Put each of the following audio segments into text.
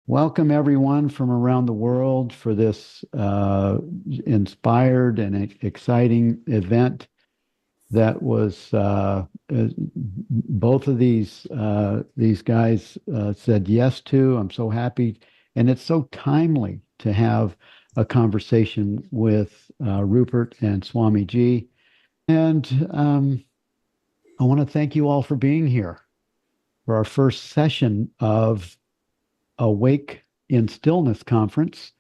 Welcome everyone from around the world for this inspired and exciting event that was both of these guys said yes to. I'm so happy, and it's so timely to have a conversation with Rupert and Swami Ji. And I want to thank you all for being here for our first session of Awake in Stillness Conference,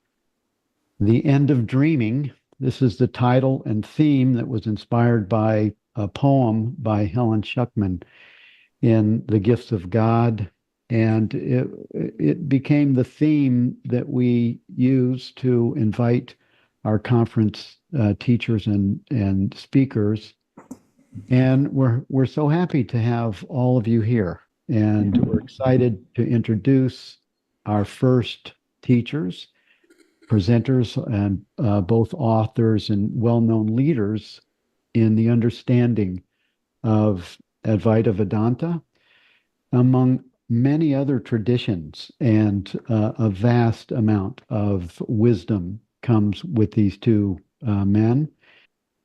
The End of Dreaming. This is the title and theme that was inspired by a poem by Helen Schuckman in The Gifts of God. And it became the theme that we use to invite our conference teachers and speakers. And we're so happy to have all of you here. And we're excited to introduce our first teachers, presenters, and both authors and well-known leaders in the understanding of Advaita-Vedanta, among many other traditions, and a vast amount of wisdom comes with these two men.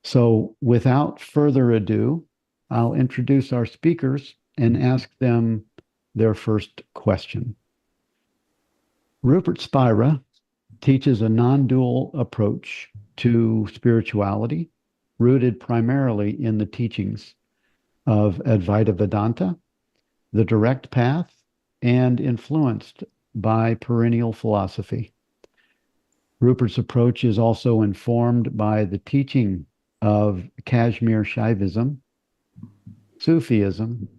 So without further ado, I'll introduce our speakers and ask them their first question. Rupert Spira teaches a non-dual approach to spirituality, rooted primarily in the teachings of Advaita Vedanta, the direct path, and influenced by perennial philosophy. Rupert's approach is also informed by the teaching of Kashmir Shaivism, Sufism,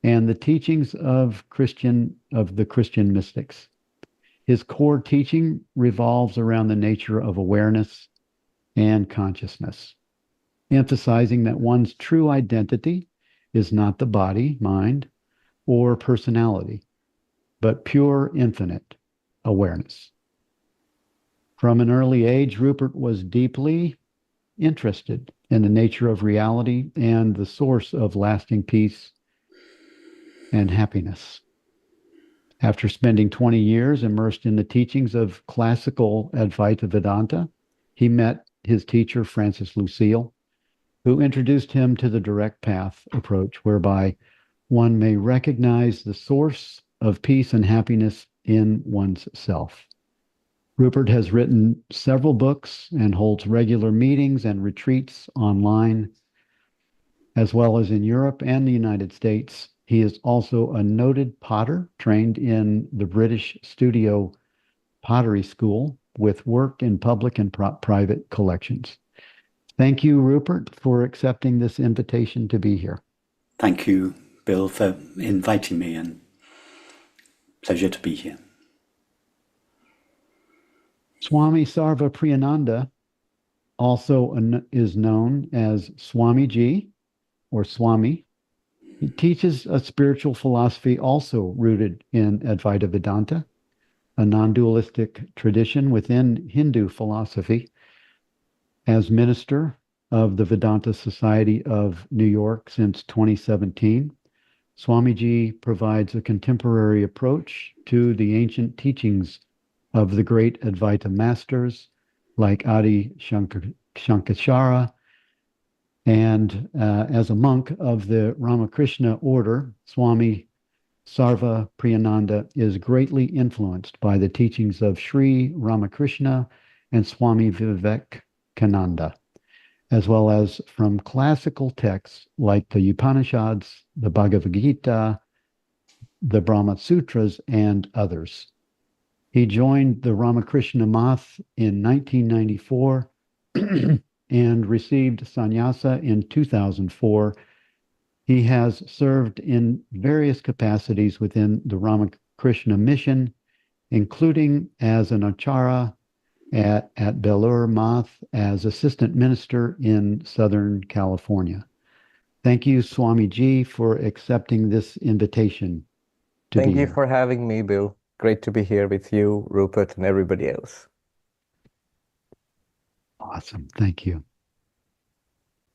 and the teachings of the Christian mystics. His core teaching revolves around the nature of awareness and consciousness, emphasizing that one's true identity is not the body, mind, or personality, but pure infinite awareness. From an early age, Rupert was deeply interested in the nature of reality and the source of lasting peace and happiness. After spending 20 years immersed in the teachings of classical Advaita Vedanta, he met his teacher, Francis Lucille, who introduced him to the direct path approach, whereby one may recognize the source of peace and happiness in one's self. Rupert has written several books and holds regular meetings and retreats online, as well as in Europe and the United States. He is also a noted potter trained in the British Studio Pottery School with work in public and private collections. Thank you, Rupert, for accepting this invitation to be here. Thank you, Bill, for inviting me, and pleasure to be here. Swami Sarvapriyananda also is known as Swami Ji or Swami. He teaches a spiritual philosophy also rooted in Advaita Vedanta, a non-dualistic tradition within Hindu philosophy. As minister of the Vedanta Society of New York since 2017, Swamiji provides a contemporary approach to the ancient teachings of the great Advaita masters like Adi Shankara. And as a monk of the Ramakrishna order, Swami Sarvapriyananda is greatly influenced by the teachings of Sri Ramakrishna and Swami Vivekananda, as well as from classical texts like the Upanishads, the Bhagavad Gita, the Brahma Sutras, and others. He joined the Ramakrishna Math in 1994 and received sannyasa in 2004. He has served in various capacities within the Ramakrishna mission, including as an acharya at Belur Math, as assistant minister in Southern California. Thank you, Swami Ji, for accepting this invitation to be here. Thank you for having me, Bill. Great to be here with you, Rupert, and everybody else. Awesome. Thank you.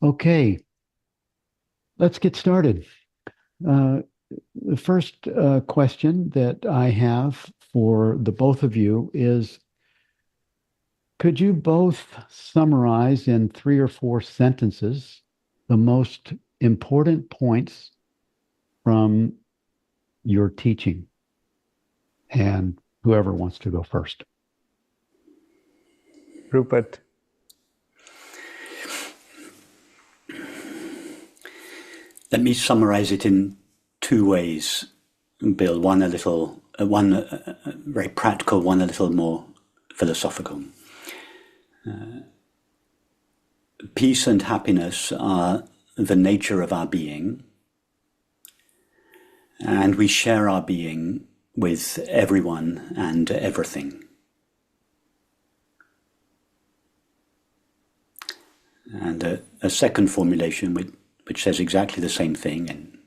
Okay, let's get started. The first question that I have for the both of you is, could you both summarize in 3 or 4 sentences the most important points from your teaching? And whoever wants to go first. Rupert. Let me summarize it in 2 ways, Bill. One very practical, one a little more philosophical. Peace and happiness are the nature of our being, and we share our being with everyone and everything. And a second formulation which says exactly the same thing in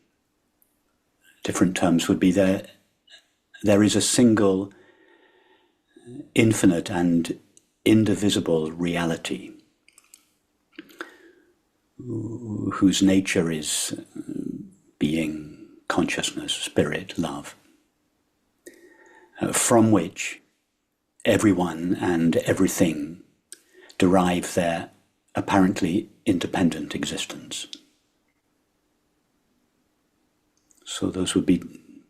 different terms would be there is a single, infinite and indivisible reality whose nature is being, consciousness, spirit, love, from which everyone and everything derive their apparently independent existence. So those would be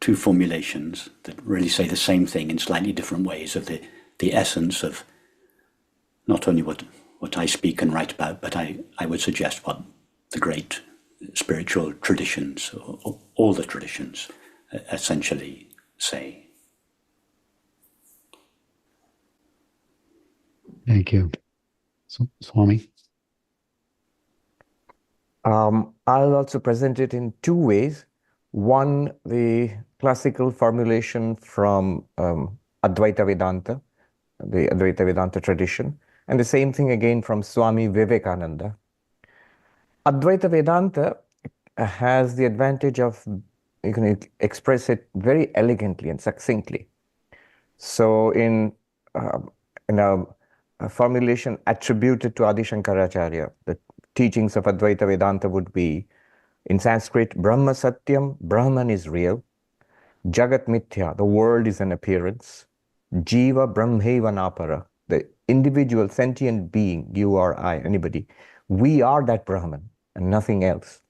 2 formulations that really say the same thing in slightly different ways of the essence of not only what I speak and write about, but I would suggest what the great spiritual traditions, or all the traditions, essentially say. Thank you. Swami? I'll also present it in 2 ways. One, the classical formulation from Advaita-Vedanta, the Advaita-Vedanta tradition, and the same thing again from Swami Vivekananda. Advaita-Vedanta has the advantage of, you can express it very elegantly and succinctly. So in a formulation attributed to Adi Shankaracharya, the teachings of Advaita Vedanta would be, in Sanskrit, Brahma Satyam, Brahman is real. Jagat Mithya, the world is an appearance. Jiva Brahmeva Napara, the individual sentient being, you or I, anybody, we are that Brahman and nothing else.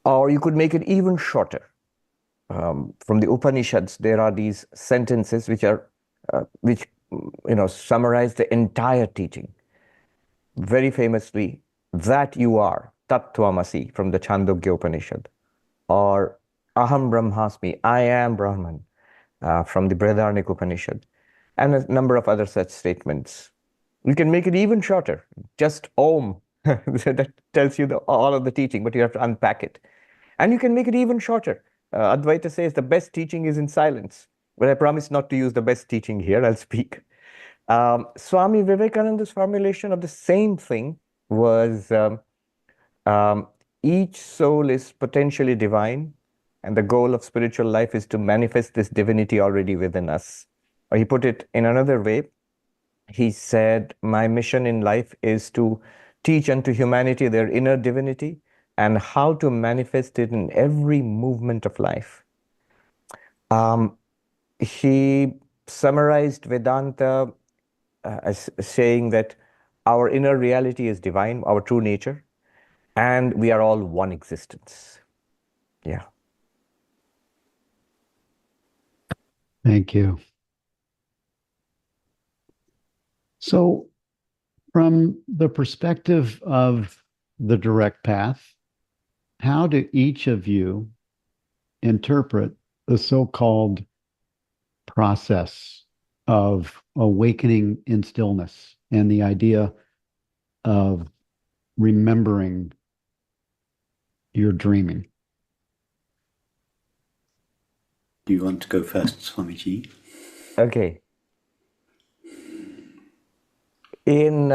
Or you could make it even shorter. From the Upanishads, there are these sentences which summarize the entire teaching. Very famously, that you are, Tat Tvamasi, from the Chandogya Upanishad, or Aham Brahmasmi, I am Brahman, from the Vedantic Upanishad, and a number of other such statements. You can make it even shorter, just Om. That tells you all of the teaching, but you have to unpack it. And you can make it even shorter. Advaita says the best teaching is in silence, but I promise not to use the best teaching here. I'll speak. Swami Vivekananda's formulation of the same thing was each soul is potentially divine, and the goal of spiritual life is to manifest this divinity already within us. Or he put it in another way. He said, my mission in life is to teach unto humanity their inner divinity and how to manifest it in every movement of life. He summarized Vedanta as saying that our inner reality is divine, our true nature, and we are all one existence. Yeah. Thank you. So, from the perspective of the direct path, how do each of you interpret the so-called process of awakening in stillness and the idea of remembering your dreaming? Do you want to go first, Swamiji? Okay. In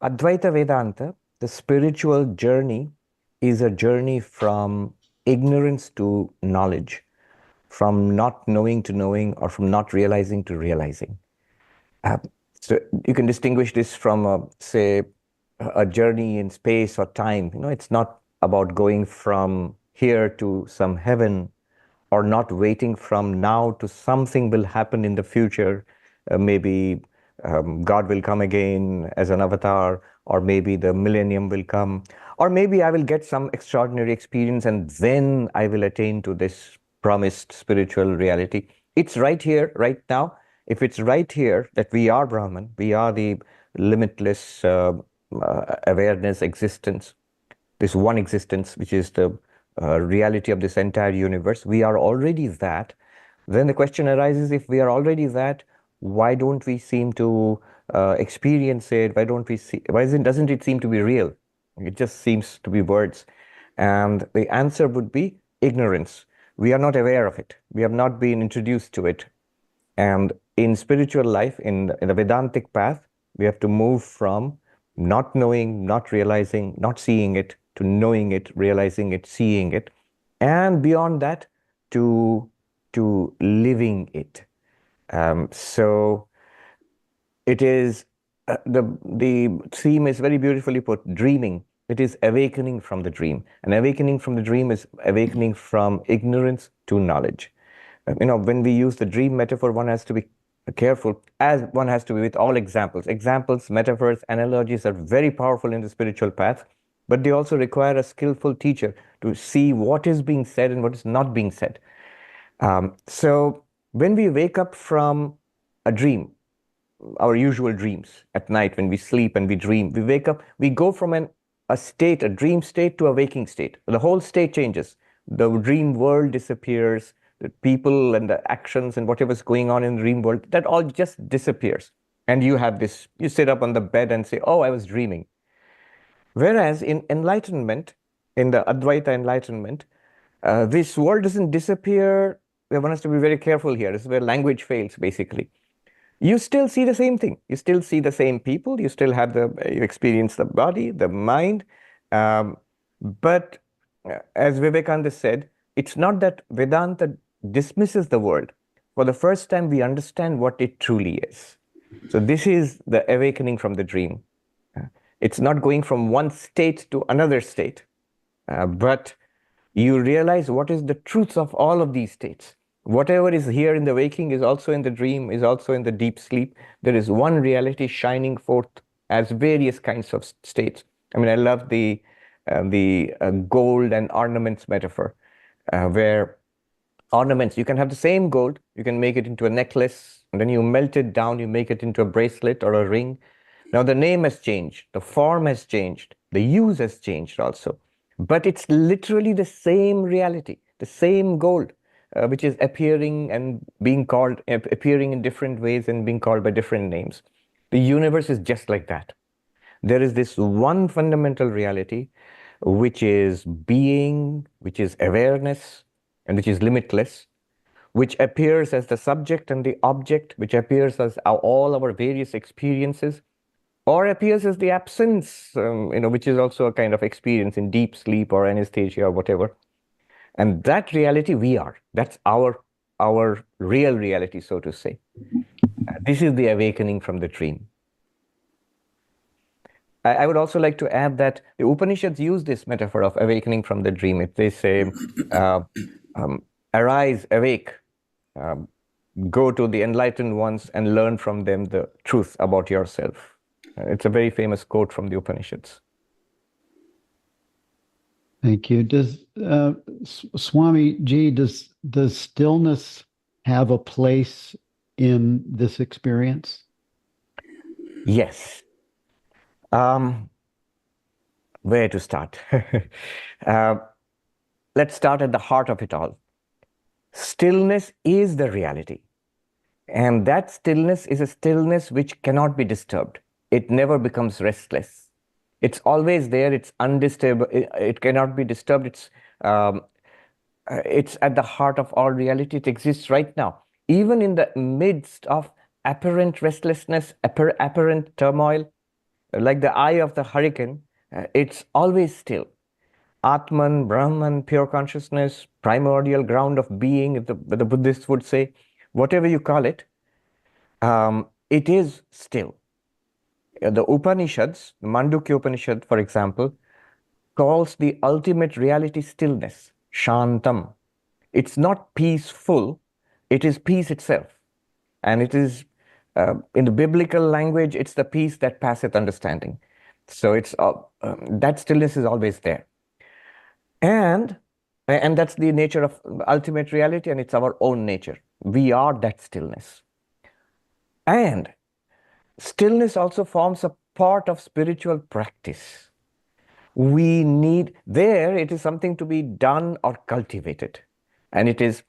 Advaita Vedanta, the spiritual journey is a journey from ignorance to knowledge, from not knowing to knowing, or from not realizing to realizing. So you can distinguish this from, say, a journey in space or time. It's not about going from here to some heaven or not waiting from now to something will happen in the future. Maybe God will come again as an avatar, or maybe the millennium will come, or maybe I will get some extraordinary experience and then I will attain to this promised spiritual reality. It's right here, right now. If it's right here that we are Brahman, we are the limitless awareness existence, this one existence, which is the reality of this entire universe, we are already that. Then the question arises, if we are already that, why don't we seem to experience it? Why don't we see, doesn't it seem to be real? It just seems to be words. And the answer would be ignorance. We are not aware of it. We have not been introduced to it. And in spiritual life, in the Vedantic path, we have to move from not knowing, not realizing, not seeing it, to knowing it, realizing it, seeing it, and beyond that, to living it. So it is, the theme is very beautifully put, dreaming. It is awakening from the dream. And awakening from the dream is awakening from ignorance to knowledge. When we use the dream metaphor, one has to be careful, as one has to be with all examples. Examples, metaphors, analogies are very powerful in the spiritual path, but they also require a skillful teacher to see what is being said and what is not being said. So when we wake up from a dream, our usual dreams at night, when we sleep and we dream, we wake up, we go from a dream state to a waking state. The whole state changes. The dream world disappears. The people and the actions and whatever's going on in the dream world, that all just disappears. And you sit up on the bed and say, oh, I was dreaming. Whereas in enlightenment, in the Advaita enlightenment, this world doesn't disappear. One has to be very careful here. This is where language fails, basically. You still see the same thing. You still see the same people. You still have you experience the body, the mind. But as Vivekananda said, it's not that Vedanta dismisses the world. For the first time, we understand what it truly is. So this is the awakening from the dream. It's not going from one state to another state, but you realize what is the truth of all of these states. Whatever is here in the waking is also in the dream, is also in the deep sleep. There is one reality shining forth as various kinds of states. I mean, I love the gold and ornaments metaphor, where ornaments, you can have the same gold, you can make it into a necklace, and then you melt it down, you make it into a bracelet or a ring. Now the name has changed, the form has changed, the use has changed also. But it's literally the same reality, the same gold, which is appearing and being called, appearing in different ways and being called by different names. The universe is just like that. There is this one fundamental reality, which is being, which is awareness, and which is limitless, which appears as the subject and the object, which appears as all our various experiences, or appears as the absence, which is also a kind of experience in deep sleep or anesthesia or whatever. And that reality we are. That's our real reality, so to say. This is the awakening from the dream. I would also like to add that the Upanishads use this metaphor of awakening from the dream. If they say, arise, awake, go to the enlightened ones and learn from them the truth about yourself. It's a very famous quote from the Upanishads. Thank you. Does Swami Ji, does stillness have a place in this experience? Yes. Where to start? Let's start at the heart of it all. Stillness is the reality. And that stillness is a stillness which cannot be disturbed. It never becomes restless. It's always there. It's undisturbed. It cannot be disturbed. It's at the heart of all reality. It exists right now. Even in the midst of apparent restlessness, apparent turmoil, like the eye of the hurricane, it's always still. Atman, Brahman, pure consciousness, primordial ground of being, the Buddhists would say, whatever you call it, it is still. The Upanishads, the Mandukya Upanishad, for example, calls the ultimate reality stillness, Shantam. It's not peaceful, it is peace itself. And it is, in the biblical language, it's the peace that passeth understanding. So it's that stillness is always there. And that's the nature of ultimate reality, and it's our own nature. We are that stillness. And stillness also forms a part of spiritual practice. We need, there it is something to be done or cultivated. And it is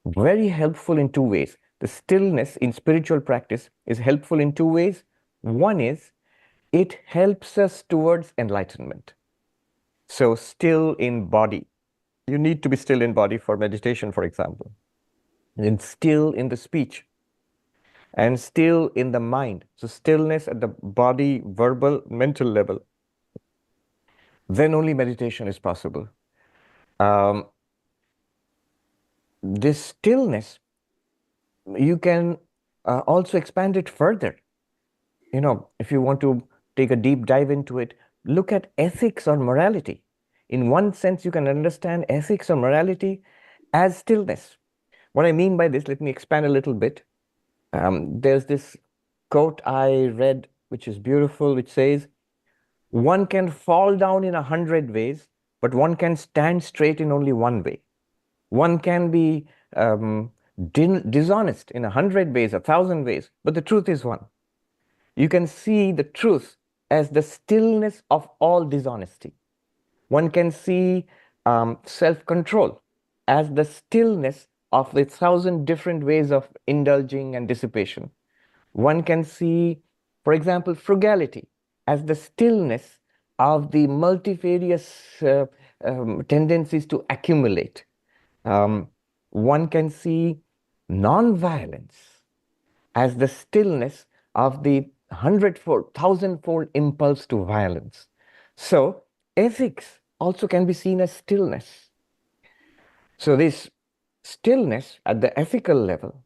very helpful in two ways. The stillness in spiritual practice is helpful in two ways. One is, it helps us towards enlightenment. So still in body. You need to be still in body for meditation, for example. And still in the speech. And still in the mind. So stillness at the body, verbal, mental level. Then only meditation is possible. This stillness, you can also expand it further. You know, if you want to take a deep dive into it, look at ethics or morality. In one sense, you can understand ethics or morality as stillness. What I mean by this, let me expand a little bit. There's this quote I read, which is beautiful, which says, one can fall down in 100 ways, but one can stand straight in only one way. One can be dishonest in 100 ways, 1,000 ways, but the truth is one. You can see the truth as the stillness of all dishonesty. One can see self-control as the stillness of the 1,000 different ways of indulging and dissipation. One can see, for example, frugality as the stillness of the multifarious tendencies to accumulate. One can see non-violence as the stillness of the 100-fold, 1,000-fold impulse to violence. So ethics also can be seen as stillness. So this stillness at the ethical level,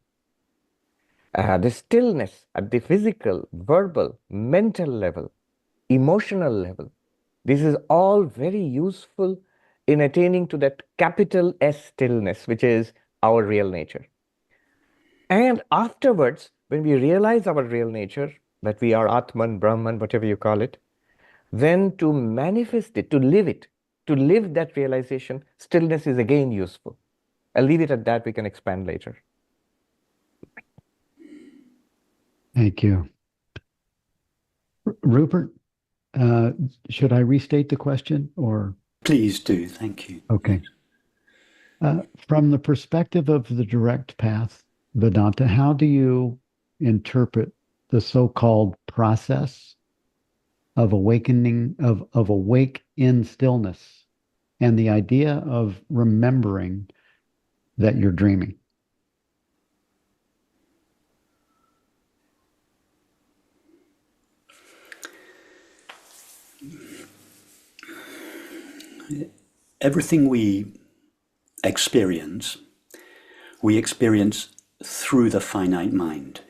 the stillness at the physical, verbal, mental level, emotional level, this is all very useful in attaining to that capital S stillness, which is our real nature. And afterwards, when we realize our real nature, that we are Atman, Brahman, whatever you call it, then to manifest it, to live that realization, stillness is again useful. I'll leave it at that. We can expand later. Thank you. Rupert, should I restate the question or? Please do. Thank you. Okay. From the perspective of the direct path, Vedanta, how do you interpret the so-called process of awakening, of awake in stillness, and the idea of remembering that you're dreaming? Everything we experience through the finite mind.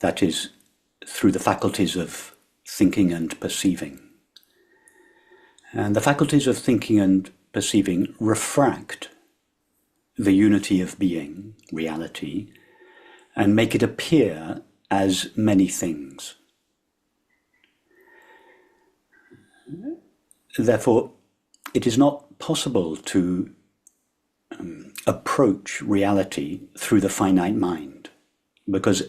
That is, through the faculties of thinking and perceiving. And the faculties of thinking and perceiving refract the unity of being, reality, and make it appear as many things. Therefore, it is not possible to approach reality through the finite mind, because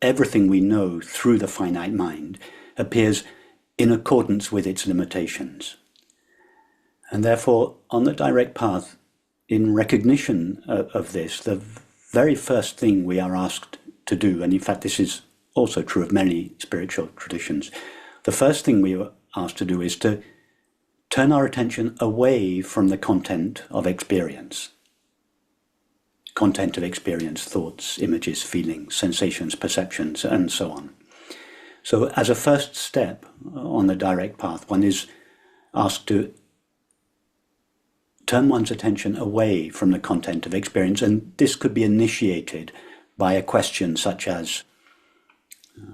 everything we know through the finite mind appears in accordance with its limitations. And therefore, on the direct path, in recognition of this, the very first thing we are asked to do, and in fact this is also true of many spiritual traditions, the first thing we are asked to do is to turn our attention away from the content of experience. Content of experience, thoughts, images, feelings, sensations, perceptions, and so on. So as a first step on the direct path, one is asked to turn one's attention away from the content of experience, and this could be initiated by a question such as,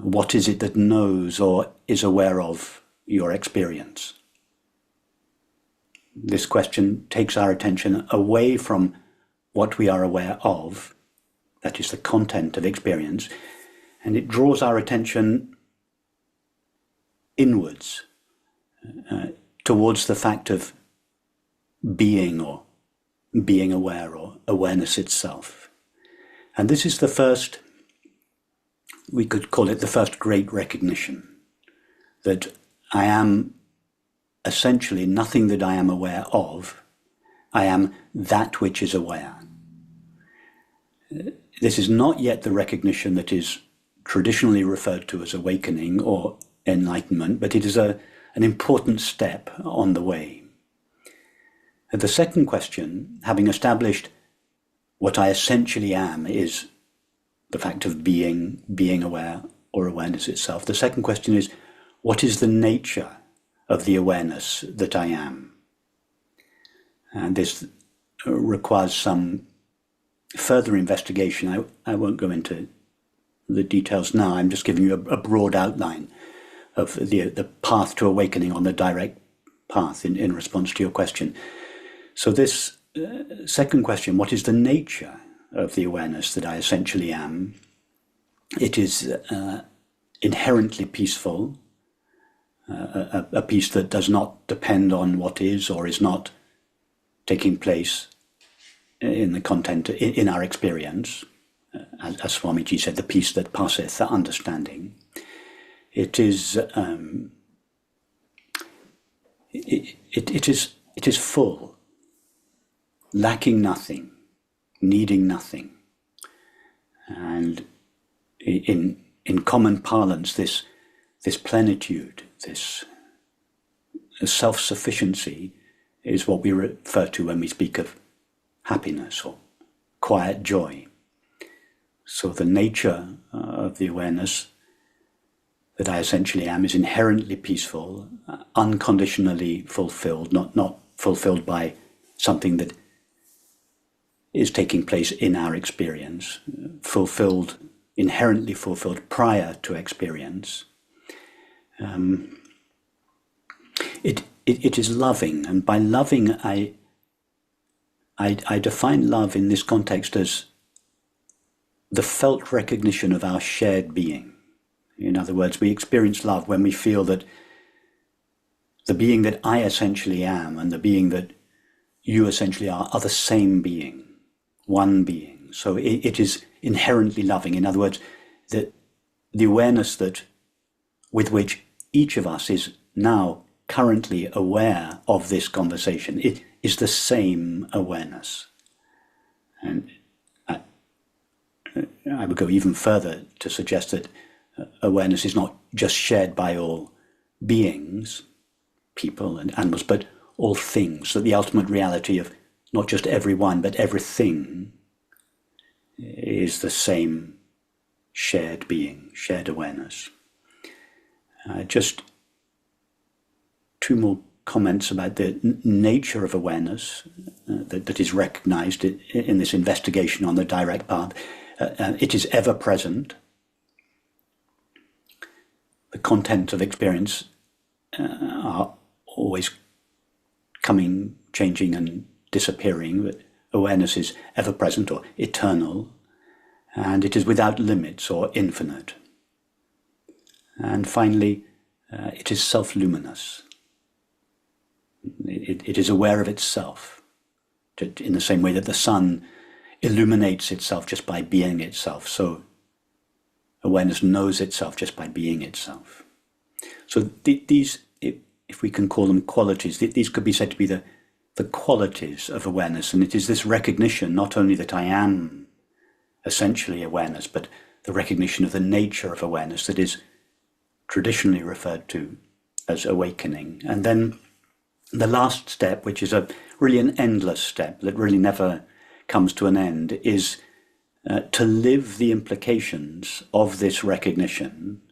what is it that knows or is aware of your experience? This question takes our attention away from what we are aware of, that is the content of experience, and it draws our attention inwards, towards the fact of being, or being aware, or awareness itself. And this is the first, we could call it the first great recognition, that I am essentially nothing that I am aware of. I am that which is aware. This is not yet the recognition that is traditionally referred to as awakening or enlightenment, but it is an important step on the way. The second question, having established what I essentially am is the fact of being aware, or awareness itself. The second question is, what is the nature of the awareness that I am? And this requires some further investigation. I won't go into the details now. I'm just giving you a broad outline of the path to awakening on the direct path in response to your question. So this second question, what is the nature of the awareness that I essentially am? It is inherently peaceful, a peace that does not depend on what is or is not taking place in the content, in our experience. As Swamiji said, the peace that passeth understanding. It is it is full, lacking nothing, needing nothing. And in common parlance, this plenitude, this self-sufficiency is what we refer to when we speak of happiness or quiet joy. So the nature of the awareness that I essentially am is inherently peaceful, unconditionally fulfilled, not fulfilled by something that is taking place in our experience, inherently fulfilled prior to experience. It is loving, and by loving I define love in this context as the felt recognition of our shared being. In other words, we experience love when we feel that the being that I essentially am and the being that you essentially are the same being, one being. So it is inherently loving. In other words, that the awareness that with which each of us is now currently aware of this conversation, it is the same awareness. And I would go even further to suggest that awareness is not just shared by all beings, people and animals, but all things, that the ultimate reality of not just everyone, but everything is the same shared being, shared awareness. Just two more comments about the nature of awareness that is recognized in this investigation on the direct path. It is ever present. The content of experience are always coming, changing and disappearing, but awareness is ever present or eternal, and it is without limits or infinite. And finally, it is self-luminous. It is aware of itself, in the same way that the sun illuminates itself just by being itself. So awareness knows itself just by being itself. So these, if we can call them qualities, these could be said to be the qualities of awareness. And it is this recognition, not only that I am essentially awareness, but the recognition of the nature of awareness that is traditionally referred to as awakening. And then the last step, which is really an endless step that really never comes to an end, is to live the implications of this recognition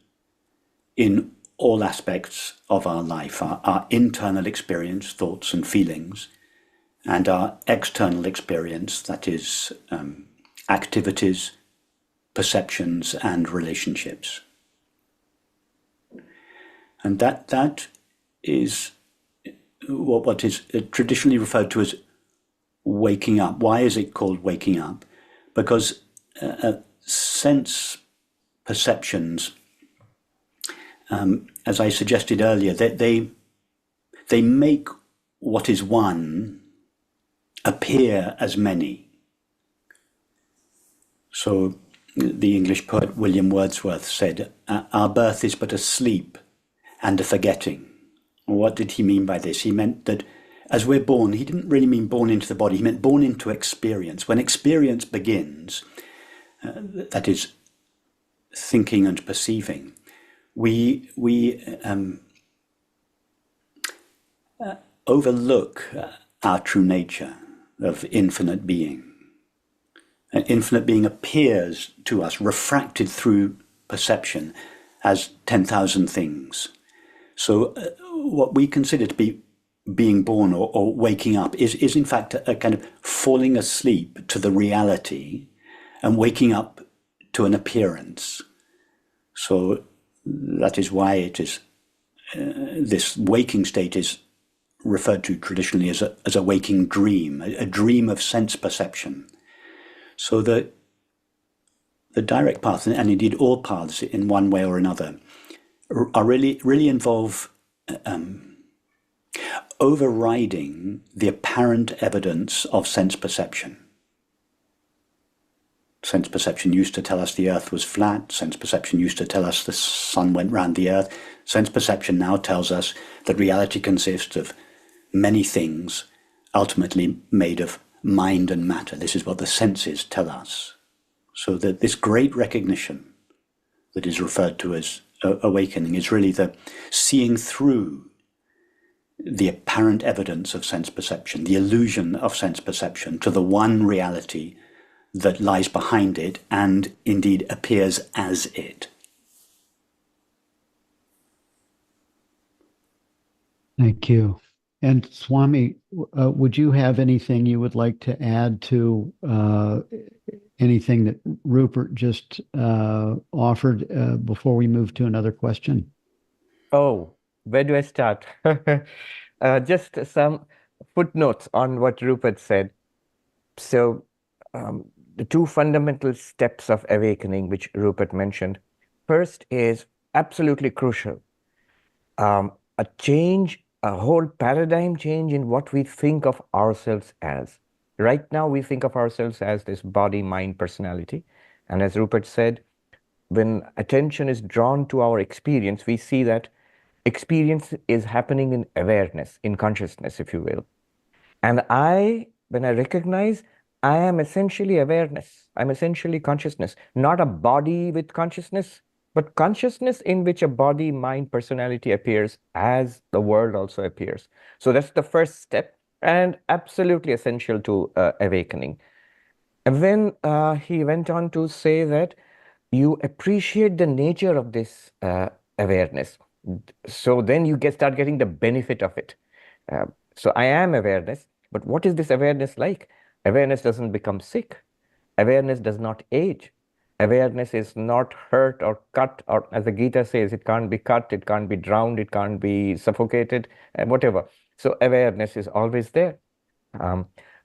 in all aspects of our life, our internal experience, thoughts and feelings, and our external experience, that is, activities, perceptions and relationships. And that is what is traditionally referred to as waking up. Why is it called waking up? Because sense perceptions, as I suggested earlier, they make what is one appear as many. So the English poet William Wordsworth said, "Our birth is but a sleep and a forgetting." What did he mean by this? He meant that as we're born, he didn't really mean born into the body, he meant born into experience. When experience begins, that is, thinking and perceiving, we overlook our true nature of infinite being. An infinite being appears to us, refracted through perception, as 10,000 things. So what we consider to be being born or waking up is in fact a kind of falling asleep to the reality and waking up to an appearance. So that is why it is this waking state is referred to traditionally as a waking dream, a dream of sense perception. So the direct path, and indeed all paths in one way or another, are really involve overriding the apparent evidence of sense perception. Sense perception used to tell us the earth was flat. Sense perception used to tell us the sun went round the earth. Sense perception now tells us that reality consists of many things, ultimately made of mind and matter. This is what the senses tell us. So that this great recognition that is referred to as awakening is really the seeing through the apparent evidence of sense perception, the illusion of sense perception, to the one reality that lies behind it and indeed appears as it. Thank you. And Swami, would you have anything you would like to add to anything that Rupert just offered before we move to another question? Oh, where do I start? Just some footnotes on what Rupert said. So, the two fundamental steps of awakening, which Rupert mentioned, first is absolutely crucial. A change, a whole paradigm change in what we think of ourselves as. Right now, we think of ourselves as this body, mind, personality. And as Rupert said, when attention is drawn to our experience, we see that experience is happening in awareness, in consciousness, if you will. And when I recognize, I am essentially awareness. I'm essentially consciousness, not a body with consciousness, but consciousness in which a body, mind, personality appears as the world also appears. So that's the first step and absolutely essential to awakening. And then he went on to say that you appreciate the nature of this awareness. So then you start getting the benefit of it. So I am awareness, but what is this awareness like? Awareness doesn't become sick. Awareness does not age. Awareness is not hurt or cut, or as the Gita says, it can't be cut, it can't be drowned, it can't be suffocated, whatever. So awareness is always there.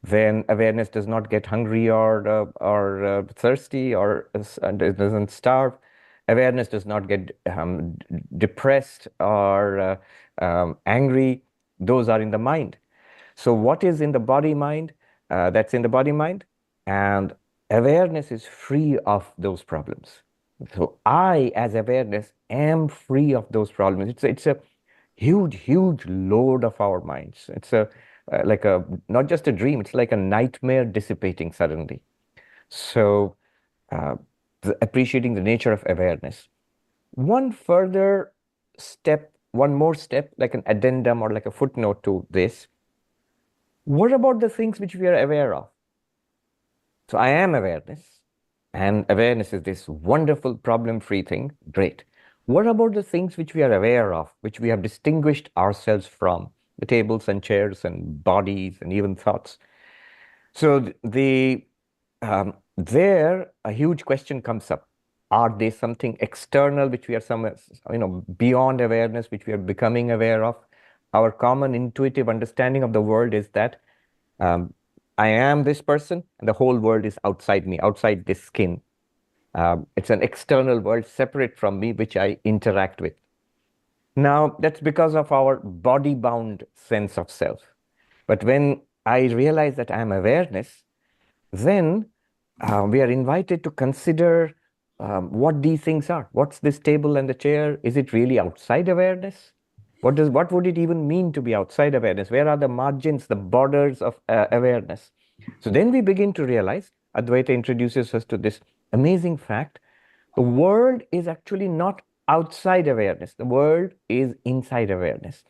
Then awareness does not get hungry or thirsty or doesn't starve. Awareness does not get depressed or angry. Those are in the mind. So what is in the body mind? That's in the body mind. And awareness is free of those problems. So I, as awareness, am free of those problems. It's a huge load of our minds. It's like not just a dream, it's like a nightmare dissipating suddenly. So appreciating the nature of awareness. One further step, one more step, like an addendum or like a footnote to this. What about the things which we are aware of? So I am awareness, and awareness is this wonderful problem-free thing. Great. What about the things which we are aware of, which we have distinguished ourselves from? The tables and chairs and bodies and even thoughts. So there a huge question comes up. Are they something external which we are somewhere, beyond awareness, which we are becoming aware of? Our common intuitive understanding of the world is that I I am this person, and the whole world is outside me, outside this skin. It's an external world separate from me, which I interact with. Now, that's because of our body-bound sense of self. But when I realize that I'm awareness, then we are invited to consider what these things are. What's this table and the chair? Is it really outside awareness? What would it even mean to be outside awareness? Where are the margins, the borders of awareness? So then we begin to realize, Advaita introduces us to this amazing fact, the world is actually not outside awareness. The world is inside awareness.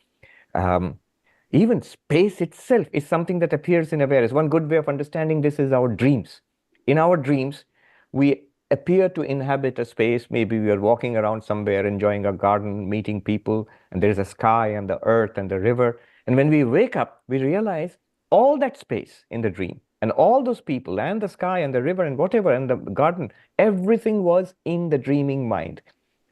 Even space itself is something that appears in awareness. One good way of understanding this is our dreams. In our dreams, we appear to inhabit a space. Maybe we are walking around somewhere, enjoying a garden, meeting people, and there's a sky and the earth and the river. And when we wake up, we realize all that space in the dream and all those people and the sky and the river and whatever and the garden, everything was in the dreaming mind.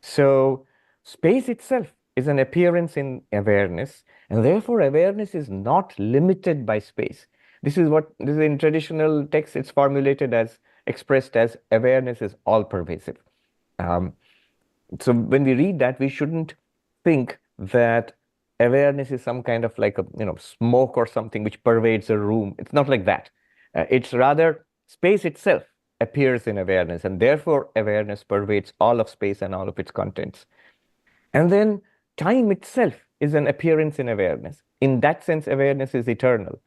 So space itself is an appearance in awareness, and therefore awareness is not limited by space. This is in traditional texts, it's formulated as, expressed as, awareness is all pervasive. So when we read that, we shouldn't think that awareness is some kind of like a smoke or something which pervades a room. It's not like that. It's rather space itself appears in awareness, and therefore awareness pervades all of space and all of its contents. And then time itself is an appearance in awareness. In that sense, awareness is eternal.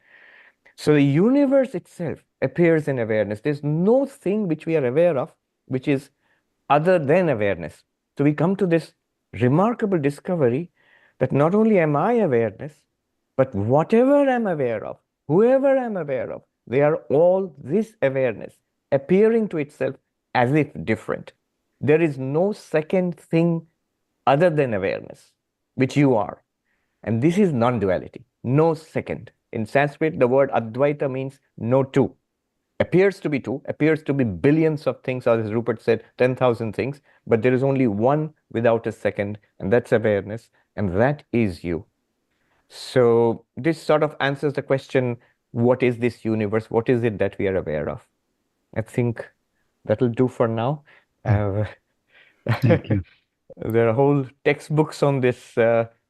So the universe itself appears in awareness. There's no thing which we are aware of which is other than awareness. So we come to this remarkable discovery that not only am I awareness, but whatever I'm aware of, whoever I'm aware of, they are all this awareness appearing to itself as if different. There is no second thing other than awareness, which you are. And this is non-duality, no second. In Sanskrit, the word advaita means no two. Appears to be two, appears to be billions of things, or as Rupert said, 10,000 things, but there is only one without a second, and that's awareness, and that is you. So this sort of answers the question, what is this universe? What is it that we are aware of? I think that'll do for now. Thank you. There are whole textbooks on this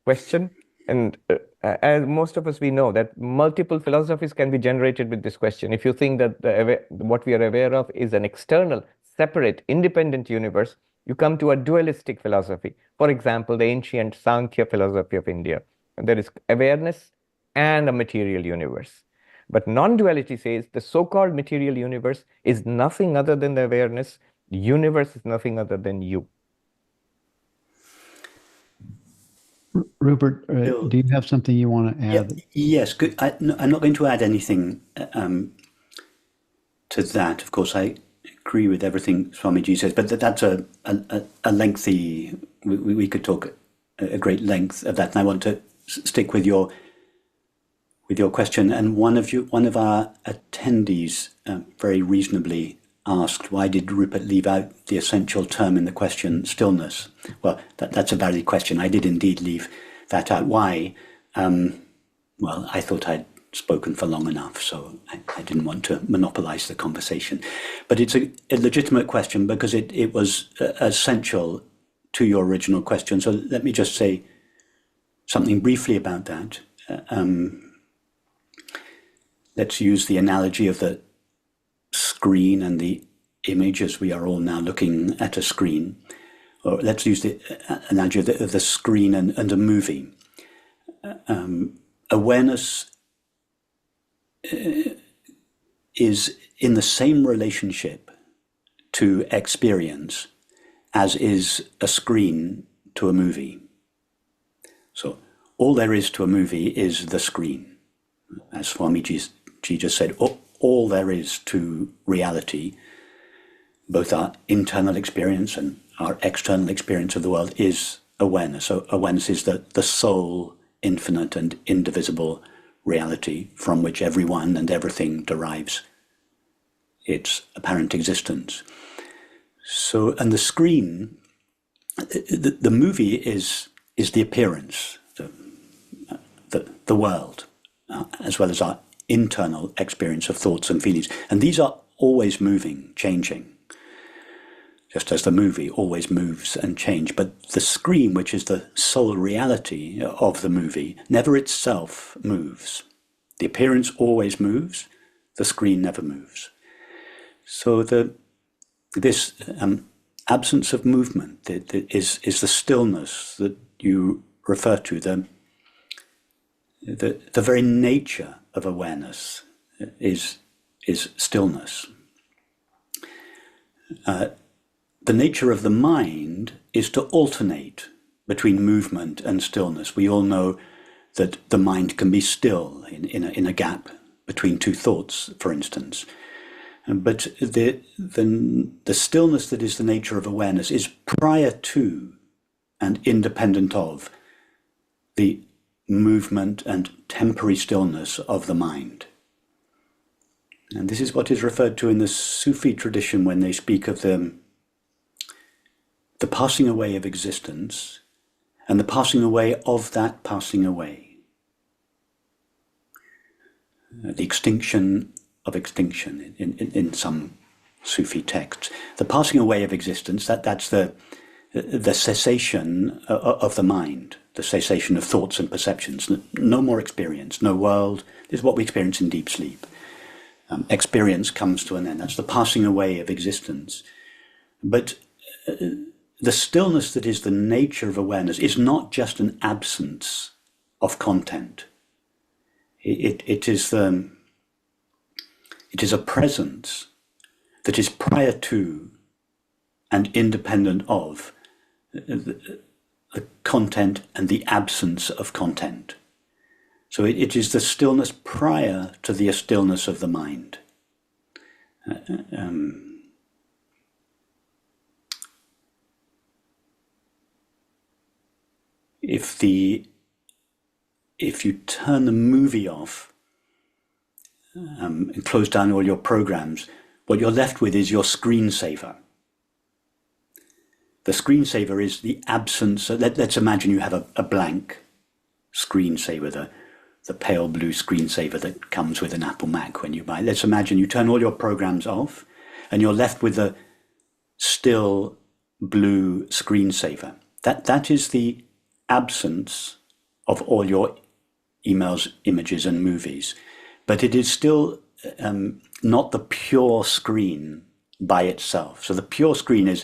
question. And as most of us, we know that multiple philosophies can be generated with this question. If you think that what we are aware of is an external, separate, independent universe, you come to a dualistic philosophy. For example, the ancient Sankhya philosophy of India. There is awareness and a material universe. But non-duality says the so-called material universe is nothing other than the awareness. The universe is nothing other than you. Rupert, do you have something you want to add? Yes, good. I'm not going to add anything to that. Of course, I agree with everything Swamiji says, but that's a lengthy. We could talk a great length of that, and I want to stick with your question. And one of our attendees very reasonably asked, why did Rupert leave out the essential term in the question, stillness? Well, that's a valid question. I did indeed leave that out. Why? Well, I thought I'd spoken for long enough, so I didn't want to monopolize the conversation. But it's a legitimate question because it was essential to your original question. So let me just say something briefly about that. Let's use the analogy of the screen and the image as we are all now looking at a screen. Or let's use the analogy of the screen and a movie. Awareness is in the same relationship to experience as is a screen to a movie. So all there is to a movie is the screen. As Swamiji just said, all there is to reality, both our internal experience and our external experience of the world, is awareness. So awareness is the sole, infinite and indivisible reality from which everyone and everything derives its apparent existence. So, and the screen, the movie is the appearance, the world, as well as our internal experience of thoughts and feelings. And these are always moving, changing, just as the movie always moves and changes. But the screen, which is the sole reality of the movie, never itself moves. The appearance always moves, the screen never moves. So this absence of movement is the stillness that you refer to, the very nature of awareness is stillness. The nature of the mind is to alternate between movement and stillness. We all know that the mind can be still in a gap between two thoughts, for instance. But the stillness that is the nature of awareness is prior to and independent of the movement and temporary stillness of the mind. And this is what is referred to in the Sufi tradition when they speak of the passing away of existence and the passing away of that passing away. The extinction of extinction in some Sufi texts. The passing away of existence, that's the cessation of the mind, the cessation of thoughts and perceptions. No more experience, no world. This is what we experience in deep sleep. Experience comes to an end. That's the passing away of existence. But the stillness that is the nature of awareness is not just an absence of content. It is a presence that is prior to and independent of the content and the absence of content. So it is the stillness prior to the stillness of the mind. If you turn the movie off and close down all your programs, what you're left with is your screensaver. The screensaver is the absence. Let's imagine you have a blank screensaver, the pale blue screensaver that comes with an Apple Mac when you buy. Let's imagine you turn all your programs off and you're left with the still blue screensaver. That is the absence of all your emails, images, and movies. But it is still not the pure screen by itself. So the pure screen is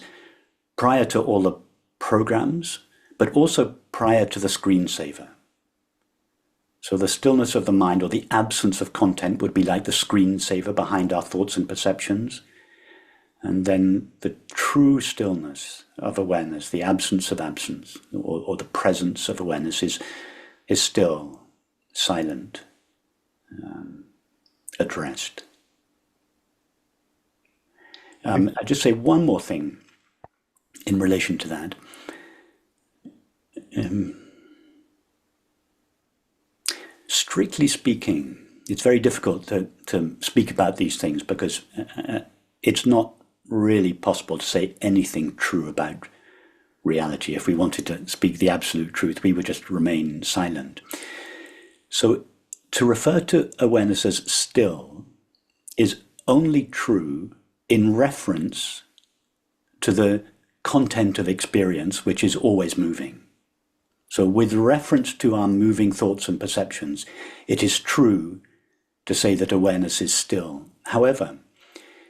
prior to all the programs, but also prior to the screensaver. So the stillness of the mind, or the absence of content, would be like the screensaver behind our thoughts and perceptions. And then the true stillness of awareness, the absence of absence, or the presence of awareness is still, silent, at rest. I'll just say one more thing in relation to that. Strictly speaking, it's very difficult to speak about these things because it's not really possible to say anything true about reality. If we wanted to speak the absolute truth, we would just remain silent. So to refer to awareness as still is only true in reference to the content of experience, which is always moving. So with reference to our moving thoughts and perceptions, it is true to say that awareness is still. However,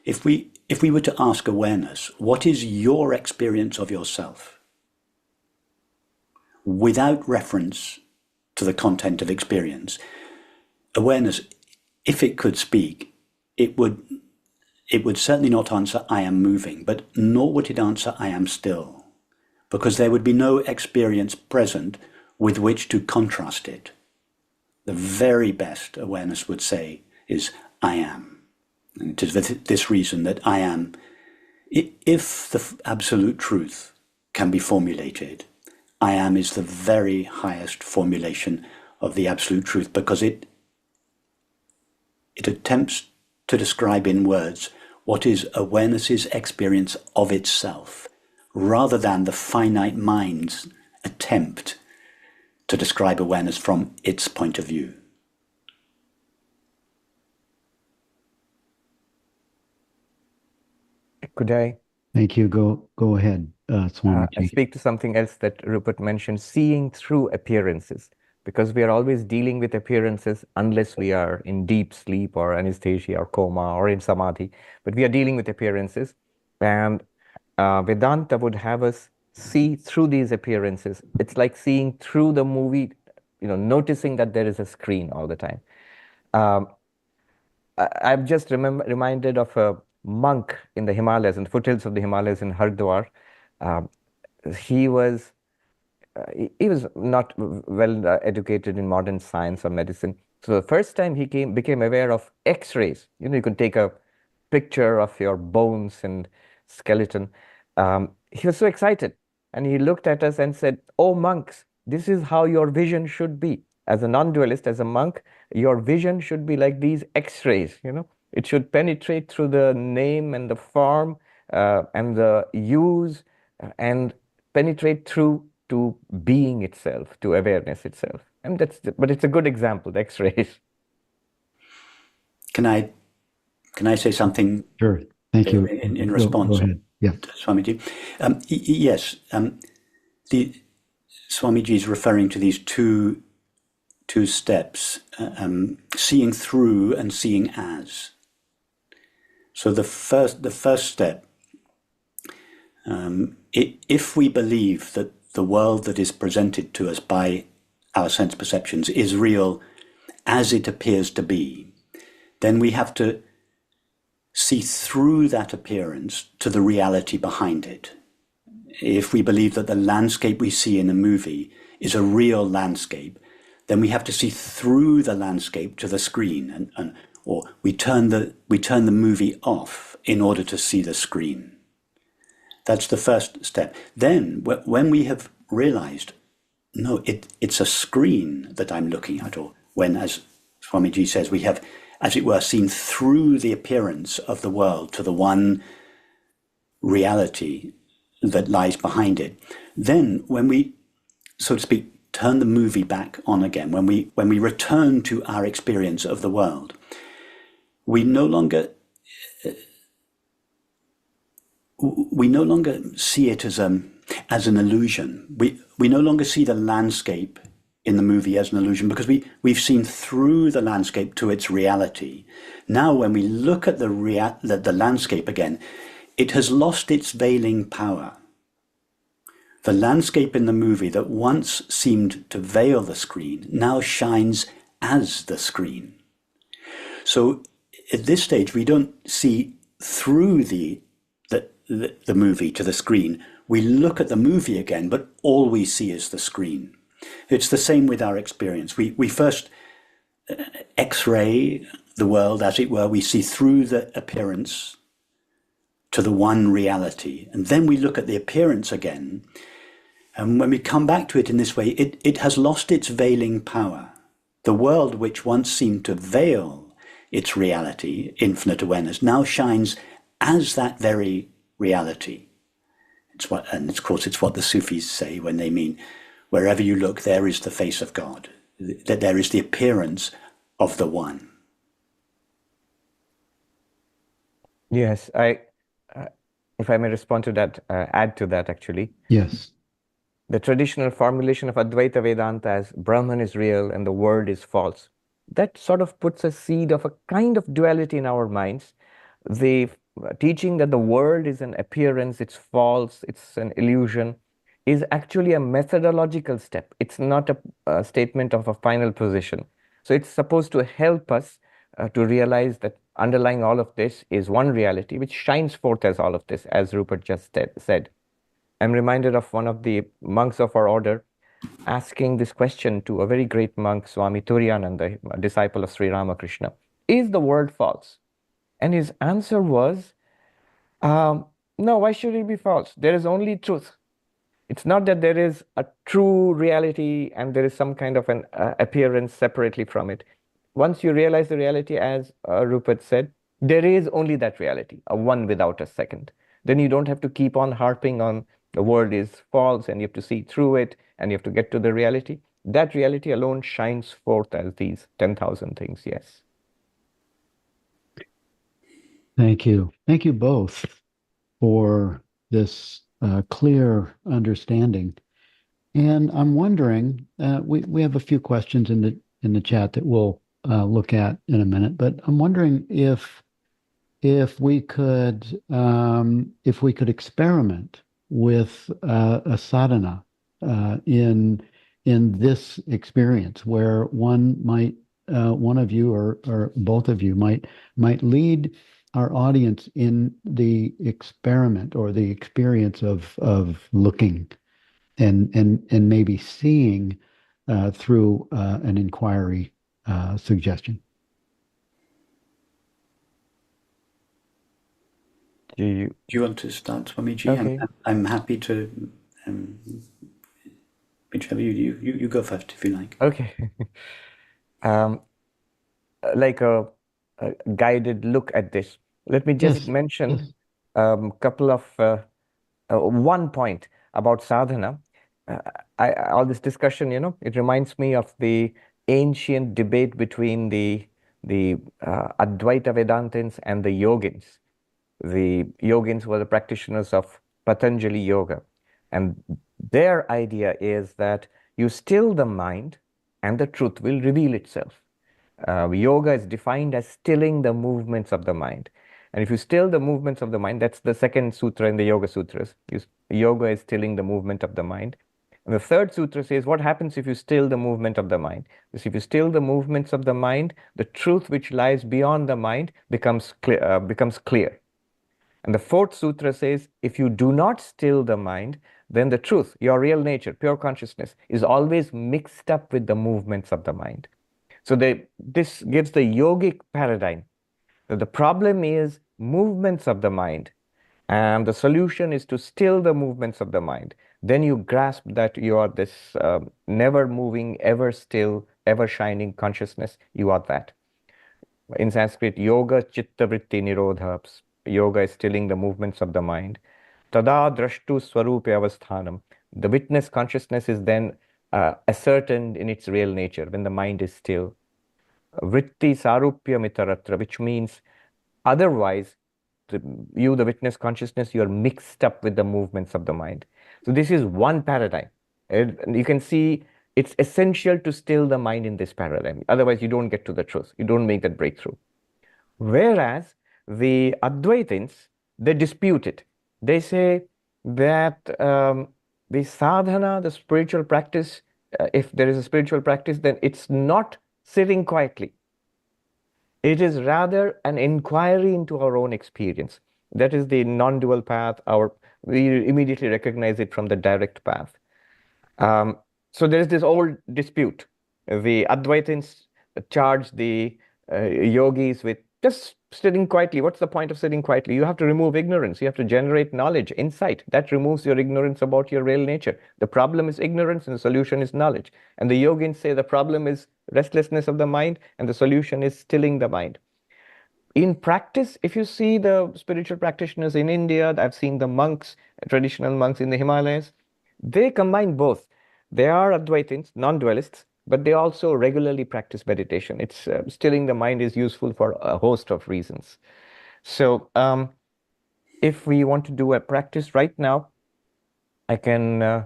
if we were to ask awareness, what is your experience of yourself? Without reference to the content of experience, awareness, if it could speak, it would certainly not answer, I am moving, but nor would it answer, I am still, because there would be no experience present with which to contrast it. The very best awareness would say is, I am. And it is for this reason that I am, if the absolute truth can be formulated, I am is the very highest formulation of the absolute truth, because it attempts to describe in words what is awareness's experience of itself, rather than the finite mind's attempt to describe awareness from its point of view. Could I Thank you. Go ahead, Swamiji. speak to something else that Rupert mentioned, seeing through appearances? Because we are always dealing with appearances unless we are in deep sleep or anesthesia or coma or in samadhi. But we are dealing with appearances. And Vedanta would have us see through these appearances. It's like seeing through the movie, noticing that there is a screen all the time. I'm just reminded of a monk in the Himalayas, in the foothills of the Himalayas in Haridwar. Um, he was he was not well educated in modern science or medicine. So the first time he became aware of X-rays. You can take a picture of your bones and skeleton. He was so excited, and he looked at us and said, "Oh, monks, this is how your vision should be. As a non-dualist, as a monk, your vision should be like these X-rays. It should penetrate through the name and the form and the use and penetrate through to being itself, to awareness itself." And but it's a good example, the X-rays. Can I say something? Sure. Thank you. In response, go ahead. Yeah. Swamiji. Yes, the Swamiji is referring to these two steps, seeing through and seeing as. So the first step, if we believe that the world that is presented to us by our sense perceptions is real as it appears to be, then we have to see through that appearance to the reality behind it. If we believe that the landscape we see in a movie is a real landscape, then we have to see through the landscape to the screen, or we turn the movie off in order to see the screen. That's the first step. Then, when we have realized, no, it's a screen that I'm looking at, or when, as Swamiji says, we have, as it were, seen through the appearance of the world to the one reality that lies behind it, then when we, so to speak, turn the movie back on again, when we return to our experience of the world, we no longer see it as an illusion. We no longer see the landscape in the movie as an illusion, because we've seen through the landscape to its reality. Now, when we look at the landscape again, it has lost its veiling power. The landscape in the movie that once seemed to veil the screen now shines as the screen. So at this stage, we don't see through the movie to the screen. We look at the movie again, but all we see is the screen. It's the same with our experience. We first X-ray the world, as it were. We see through the appearance to the one reality. And then we look at the appearance again. And when we come back to it in this way, it has lost its veiling power. The world which once seemed to veil its reality, infinite awareness, now shines as that very reality. And of course, it's what the Sufis say when they mean, wherever you look, there is the face of God, that there is the appearance of the one. Yes, if I may respond to that, add to that actually. Yes. The traditional formulation of Advaita-Vedanta as Brahman is real and the world is false, that sort of puts a seed of a kind of duality in our minds. The teaching that the world is an appearance, it's false, it's an illusion, is actually a methodological step. It's not a statement of a final position. So it's supposed to help us to realize that underlying all of this is one reality which shines forth as all of this, as Rupert just said. I'm reminded of one of the monks of our order asking this question to a very great monk, Swami Turiyananda, a disciple of Sri Ramakrishna. Is the world false? And his answer was, no, why should it be false? There is only truth. It's not that there is a true reality and there is some kind of an appearance separately from it. Once you realize the reality, as Rupert said, there is only that reality, a one without a second. Then you don't have to keep on harping on the world is false and you have to see through it and you have to get to the reality. That reality alone shines forth as these 10,000 things, yes. Thank you. Thank you both. for this clear understanding. And I'm wondering, we have a few questions in the chat that we'll look at in a minute, but I'm wondering if we could experiment with a sadhana in this experience, where one of you or both of you might lead our audience in the experiment or the experience of looking and maybe seeing through an inquiry suggestion. Do you want to start, Swamiji? Okay. I'm happy to. Whichever you go first if you like. Okay. Like a guided look at this. Let me just mention couple of one point about sadhana. All this discussion, it reminds me of the ancient debate between the advaita-vedantins and the yogins. The yogins were the practitioners of Patanjali yoga, and their idea is that you still the mind and the truth will reveal itself. Yoga is defined as stilling the movements of the mind. And if you still the movements of the mind, that's the second sutra in the Yoga Sutras. Yoga is stilling the movement of the mind. And the third sutra says, what happens if you still the movement of the mind? Because if you still the movements of the mind, the truth which lies beyond the mind becomes clear. And the fourth sutra says, if you do not still the mind, then the truth, your real nature, pure consciousness, is always mixed up with the movements of the mind. So this gives the yogic paradigm. The problem is movements of the mind, and the solution is to still the movements of the mind. Then you grasp that you are this never moving, ever still, ever shining consciousness. You are that. In Sanskrit, yoga chitta vritti nirodha. Yoga is stilling the movements of the mind. Tada drashtu swarupe avasthanam. The witness consciousness is then ascertained in its real nature when the mind is still. Vritti sarupya mitaratra, which means otherwise, the witness consciousness, you are mixed up with the movements of the mind. So this is one paradigm. You can see it's essential to still the mind in this paradigm. Otherwise, you don't get to the truth. You don't make that breakthrough. Whereas the Advaitins, they dispute it. They say that the sadhana, the spiritual practice, if there is a spiritual practice, then it's not sitting quietly. It is rather an inquiry into our own experience. That is the non-dual path. We immediately recognize it from the direct path. So there is this old dispute. The Advaitins charge the yogis with just sitting quietly. What's the point of sitting quietly? You have to remove ignorance. You have to generate knowledge, insight. That removes your ignorance about your real nature. The problem is ignorance and the solution is knowledge. And the yogins say the problem is restlessness of the mind and the solution is stilling the mind. In practice, if you see the spiritual practitioners in India, I've seen the monks, traditional monks in the Himalayas, they combine both. They are Advaitins, non-dualists, but they also regularly practice meditation. It's stilling the mind is useful for a host of reasons. So if we want to do a practice right now, I can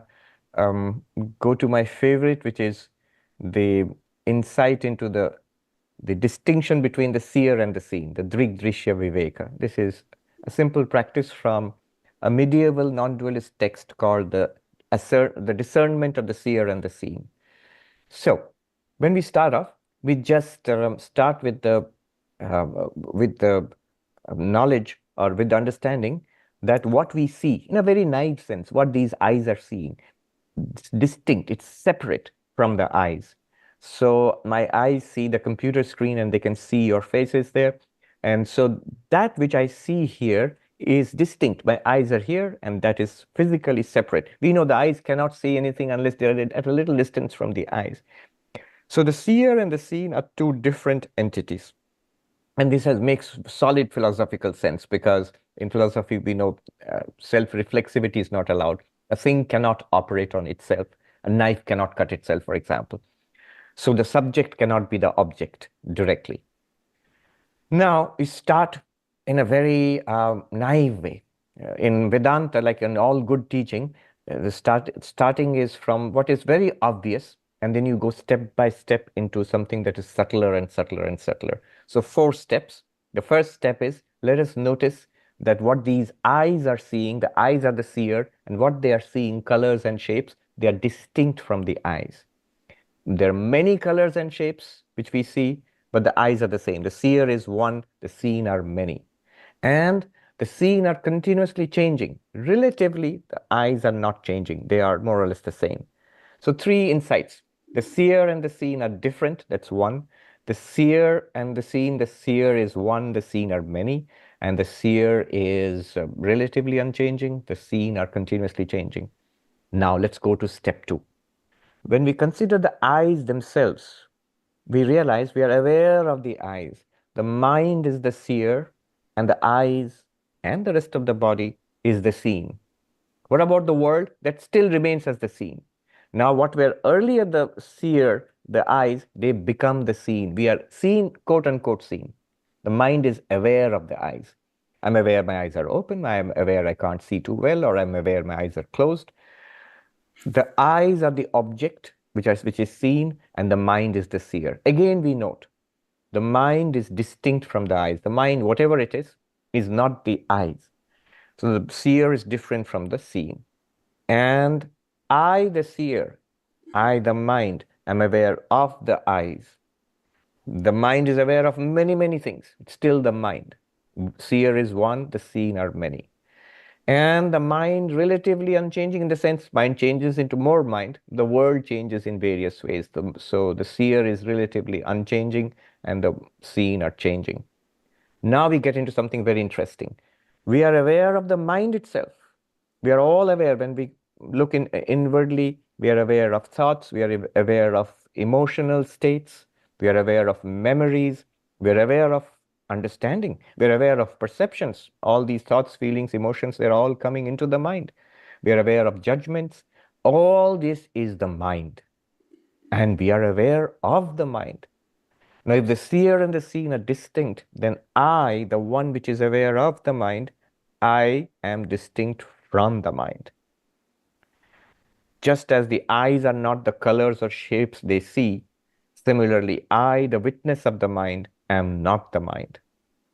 go to my favorite, which is the insight into the distinction between the seer and the seen, the Drigdrishya Viveka. This is a simple practice from a medieval non-dualist text called the discernment of the seer and the seen. So when we start off, we just start with the knowledge or with the understanding that what we see, in a very naive sense, what these eyes are seeing, it's distinct, it's separate from the eyes. So my eyes see the computer screen and they can see your faces there. And so that which I see here is distinct. My eyes are here and that is physically separate. We know the eyes cannot see anything unless they're at a little distance from the eyes. So the seer and the seen are two different entities. And this makes solid philosophical sense because in philosophy, we know self-reflexivity is not allowed. A thing cannot operate on itself. A knife cannot cut itself, for example. So the subject cannot be the object directly. Now we start in a very naive way. In Vedanta, like in all good teaching, the starting is from what is very obvious, and then you go step by step into something that is subtler and subtler and subtler. So 4 steps. The first step is, let us notice that what these eyes are seeing, the eyes are the seer, and what they are seeing, colors and shapes, they are distinct from the eyes. There are many colors and shapes which we see, but the eyes are the same. The seer is one, the seen are many. And the seen are continuously changing. Relatively, the eyes are not changing. They are more or less the same. So 3 insights. The seer and the seen are different. That's one. The seer and the seer is one, the seen are many. And the seer is relatively unchanging. The seen are continuously changing. Now let's go to step 2. When we consider the eyes themselves, we realize we are aware of the eyes. The mind is the seer, and the eyes and the rest of the body is the seen. What about the world? That still remains as the seen. Now, what were earlier the seer, the eyes, they become the seen. We are seen, quote unquote, seen. The mind is aware of the eyes. I'm aware my eyes are open. I'm aware I can't see too well, or I'm aware my eyes are closed. The eyes are the object which is seen, and the mind is the seer. Again, we note the mind is distinct from the eyes. The mind, whatever it is not the eyes. So the seer is different from the seen. And I, the seer, I, the mind, am aware of the eyes. The mind is aware of many, many things. It's still the mind. Seer is one, the seen are many. And the mind relatively unchanging, in the sense mind changes into more mind. The world changes in various ways. So the seer is relatively unchanging and the seen are changing. Now we get into something very interesting. We are aware of the mind itself. We are all aware. When we look inwardly, we are aware of thoughts. We are aware of emotional states. We are aware of memories. We are aware of understanding. We're aware of perceptions. All these thoughts, feelings, emotions, they're all coming into the mind. We are aware of judgments. All this is the mind. And we are aware of the mind. Now, if the seer and the seen are distinct, then I, the one which is aware of the mind, I am distinct from the mind. Just as the eyes are not the colors or shapes they see, similarly, I, the witness of the mind, am not the mind.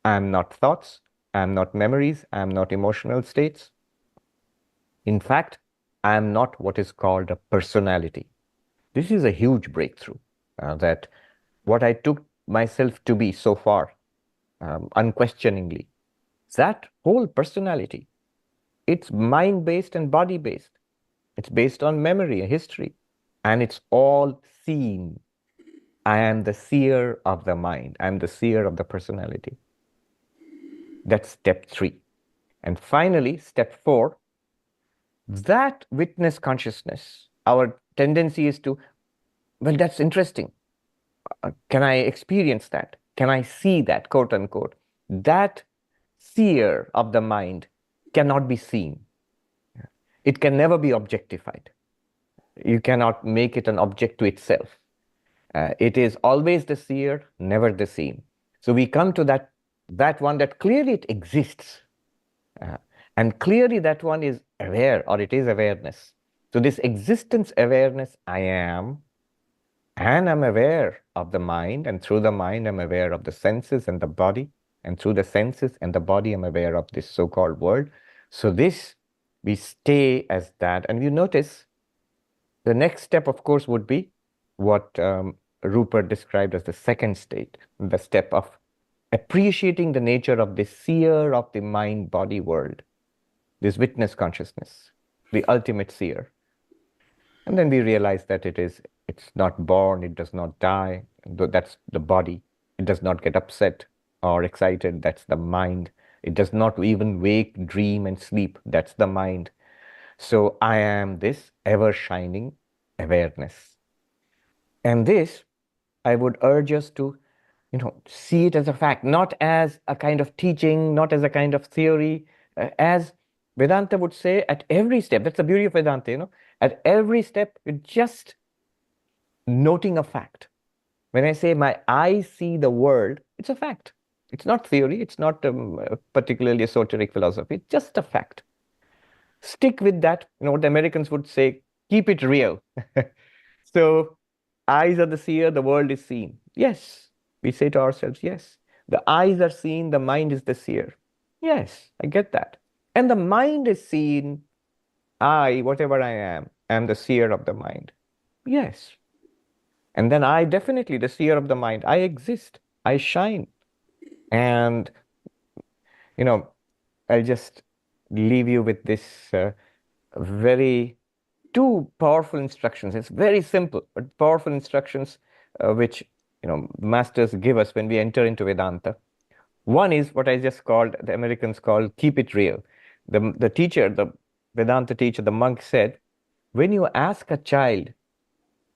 I am not thoughts, I am not memories, I am not emotional states. In fact, I am not what is called a personality. This is a huge breakthrough, that what I took myself to be so far, unquestioningly, that whole personality, it's mind-based and body-based. It's based on memory and history, and it's all seen. I am the seer of the mind. I am the seer of the personality. That's step 3. And finally, step 4, that witness consciousness, our tendency is to, well, that's interesting. Can I experience that? Can I see that, quote unquote? That seer of the mind cannot be seen. It can never be objectified. You cannot make it an object to itself. It is always the seer, never the seen. So we come to that one that clearly it exists. And clearly that one is aware, or it is awareness. So this existence awareness, I am, and I'm aware of the mind, and through the mind I'm aware of the senses and the body, and through the senses and the body I'm aware of this so-called world. So this, we stay as that. And you notice the next step, of course, would be what Rupert described as the second state, the step of appreciating the nature of the seer of the mind-body world, this witness consciousness, the ultimate seer. And then we realize that it's not born, it does not die, that's the body. It does not get upset or excited, that's the mind. It does not even wake, dream, and sleep, that's the mind. So I am this ever-shining awareness. And this, I would urge us to, see it as a fact, not as a kind of teaching, not as a kind of theory, as Vedanta would say at every step. That's the beauty of Vedanta, At every step, you're just noting a fact. When I say my eyes see the world, it's a fact. It's not theory. It's not particularly esoteric philosophy. It's just a fact. Stick with that. You know what the Americans would say, keep it real. So eyes are the seer, the world is seen. Yes, we say to ourselves, yes. The eyes are seen, the mind is the seer. Yes, I get that. And the mind is seen, I, whatever I am the seer of the mind. Yes. And then I definitely, the seer of the mind, I exist, I shine. And, you know, I'll just leave you with this very two powerful instructions. It's very simple, but powerful instructions which masters give us when we enter into Vedanta. One is what I just called, the Americans call, keep it real. The teacher, the Vedanta teacher, the monk said, when you ask a child,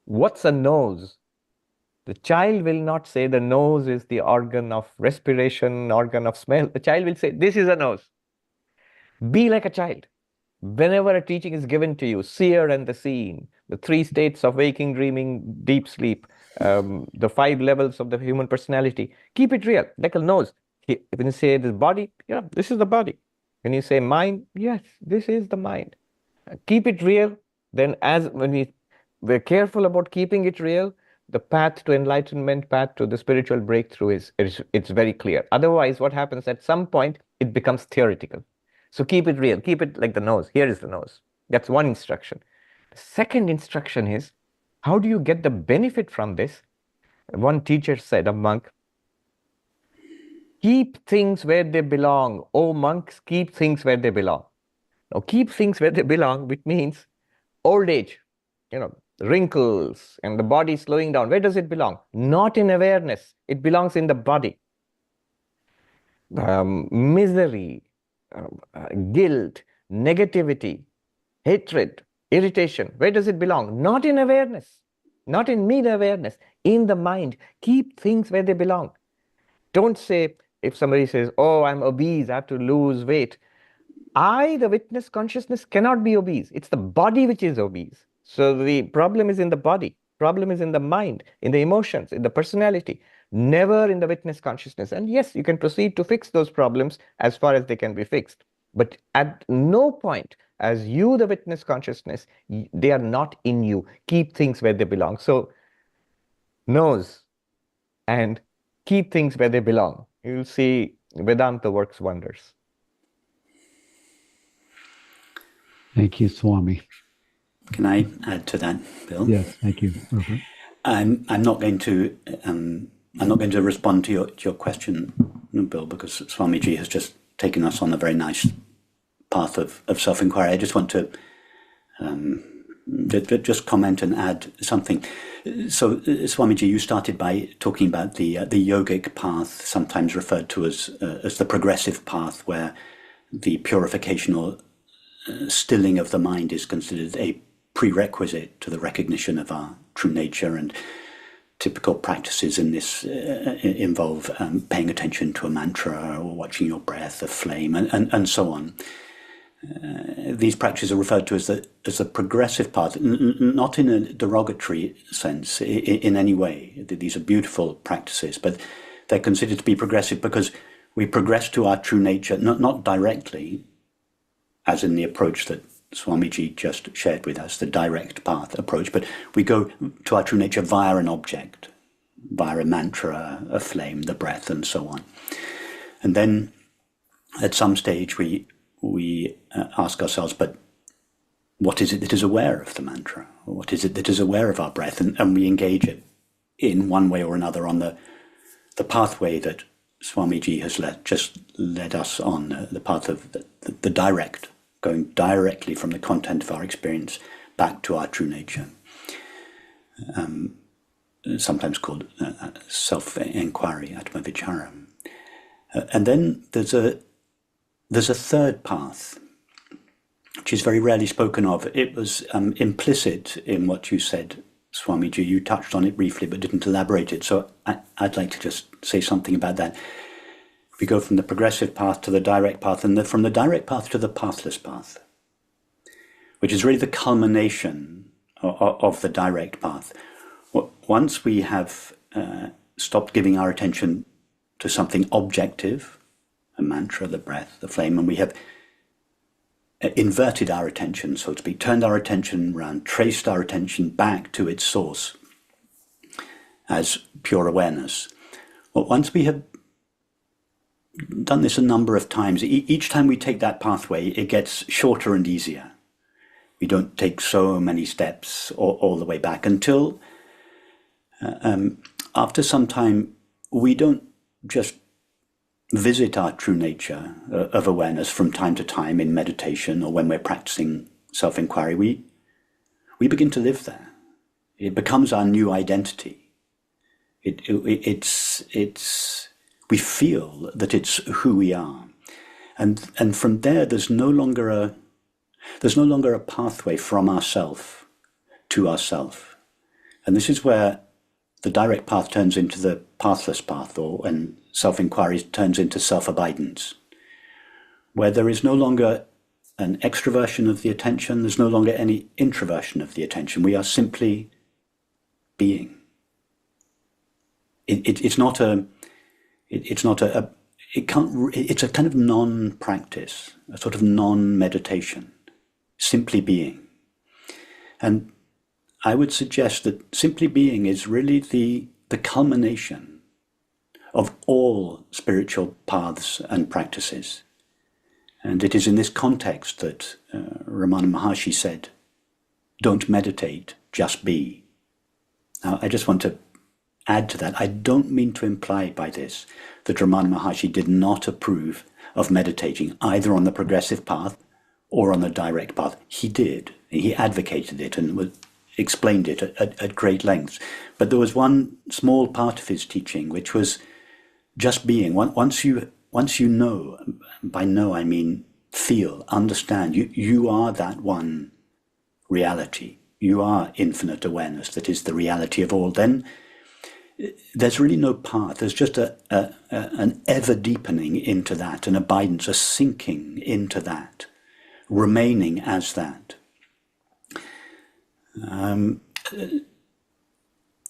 what's a nose? The child will not say the nose is the organ of respiration, organ of smell. The child will say, this is a nose. Be like a child. Whenever a teaching is given to you, seer and the seen, the three states of waking, dreaming, deep sleep, the 5 levels of the human personality, keep it real, like a nose. When you say this body, yeah, this is the body. When you say mind, yes, this is the mind. Keep it real. Then when we're careful about keeping it real, the path to enlightenment, path to the spiritual breakthrough it's very clear. Otherwise, what happens at some point, it becomes theoretical. So keep it real, keep it like the nose. Here is the nose. That's one instruction. The second instruction is, how do you get the benefit from this? One teacher said, a monk, keep things where they belong. Oh, monks, keep things where they belong. Now, keep things where they belong, which means old age, wrinkles and the body slowing down. Where does it belong? Not in awareness. It belongs in the body. Misery, guilt, negativity, hatred, irritation. Where does it belong? Not in awareness, not in mid-awareness, in the mind. Keep things where they belong. Don't say, if somebody says, oh, I'm obese, I have to lose weight. I, the witness consciousness, cannot be obese. It's the body which is obese. So the problem is in the body. Problem is in the mind, in the emotions, in the personality, never in the witness consciousness. And yes, you can proceed to fix those problems as far as they can be fixed. But at no point, as you, the witness consciousness, they are not in you. Keep things where they belong. So, nose and keep things where they belong. You'll see Vedanta works wonders. Thank you, Swami. Can I add to that, Bill? Yes, thank you, Rupert. I'm not going to respond to your question, Bill, because Swamiji has just taken us on a very nice path of self-inquiry. I just want to just comment and add something. So, Swamiji, you started by talking about the yogic path, sometimes referred to as the progressive path, where the purification or stilling of the mind is considered a prerequisite to the recognition of our true nature, and typical practices in this involve paying attention to a mantra or watching your breath, a flame, and so on. These practices are referred to as the progressive path, not in a derogatory sense in any way. These are beautiful practices, but they're considered to be progressive because we progress to our true nature, not directly, as in the approach that Swamiji just shared with us, the direct path approach, but we go to our true nature via an object, via a mantra, a flame, the breath, and so on. And then at some stage we ask ourselves, but what is it that is aware of the mantra? Or what is it that is aware of our breath? And we engage it in one way or another on the pathway that Swamiji has just led us on, the path of the direct, going directly from the content of our experience back to our true nature. Sometimes called self-inquiry, atma-vichara. And then there's a third path, which is very rarely spoken of. It was implicit in what you said, Swamiji. You touched on it briefly, but didn't elaborate it. So I'd like to just say something about that. We go from the progressive path to the direct path, and from the direct path to the pathless path, which is really the culmination of the direct path. Once we have stopped giving our attention to something objective, a mantra, the breath, the flame, and we have inverted our attention, so to speak, turned our attention around, traced our attention back to its source as pure awareness. Well, once we have done this a number of times, each time we take that pathway, it gets shorter and easier. We don't take so many steps all the way back until after some time, we don't just visit our true nature of awareness from time to time in meditation or when we're practicing self-inquiry. We begin to live there. It becomes our new identity. We feel that it's who we are, and from there there's no longer a pathway from ourself to ourself, and this is where the direct path turns into the pathless path, or when self-inquiry turns into self-abidance, where there is no longer an extroversion of the attention, there's no longer any introversion of the attention. We are simply being. It's a kind of non-practice, a sort of non-meditation, simply being. And I would suggest that simply being is really the culmination of all spiritual paths and practices. And it is in this context that Ramana Maharshi said, "Don't meditate, just be." Now, I just want to add to that, I don't mean to imply by this that Ramana Maharshi did not approve of meditating either on the progressive path or on the direct path. He did. He advocated it and explained it at great lengths. But there was one small part of his teaching which was just being. Once you know, by know I mean feel, understand, you are that one reality. You are infinite awareness that is the reality of all. Then there's really no path. There's just an ever deepening into that, an abidance, a sinking into that, remaining as that. And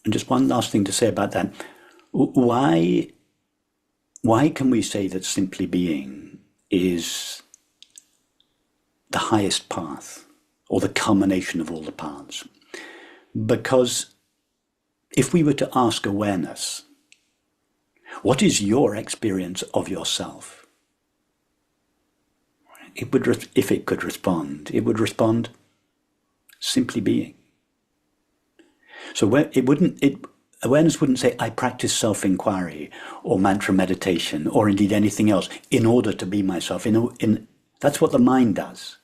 just one last thing to say about that. Why can we say that simply being is the highest path, or the culmination of all the paths? Because if we were to ask awareness, what is your experience of yourself? It would, if it could respond, it would respond simply being. So awareness wouldn't say, I practice self-inquiry or mantra meditation or indeed anything else in order to be myself. That's what the mind does.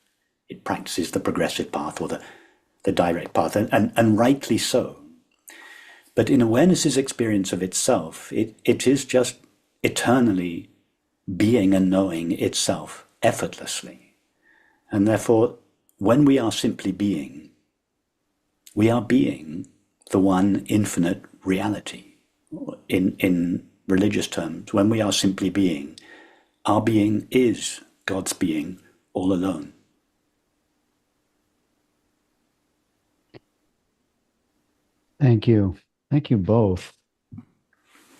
It practices the progressive path or the direct path, and rightly so. But in awareness's experience of itself, it is just eternally being and knowing itself effortlessly. And therefore, when we are simply being, we are being the one infinite reality. In religious terms, when we are simply being, our being is God's being all alone. Thank you. Thank you both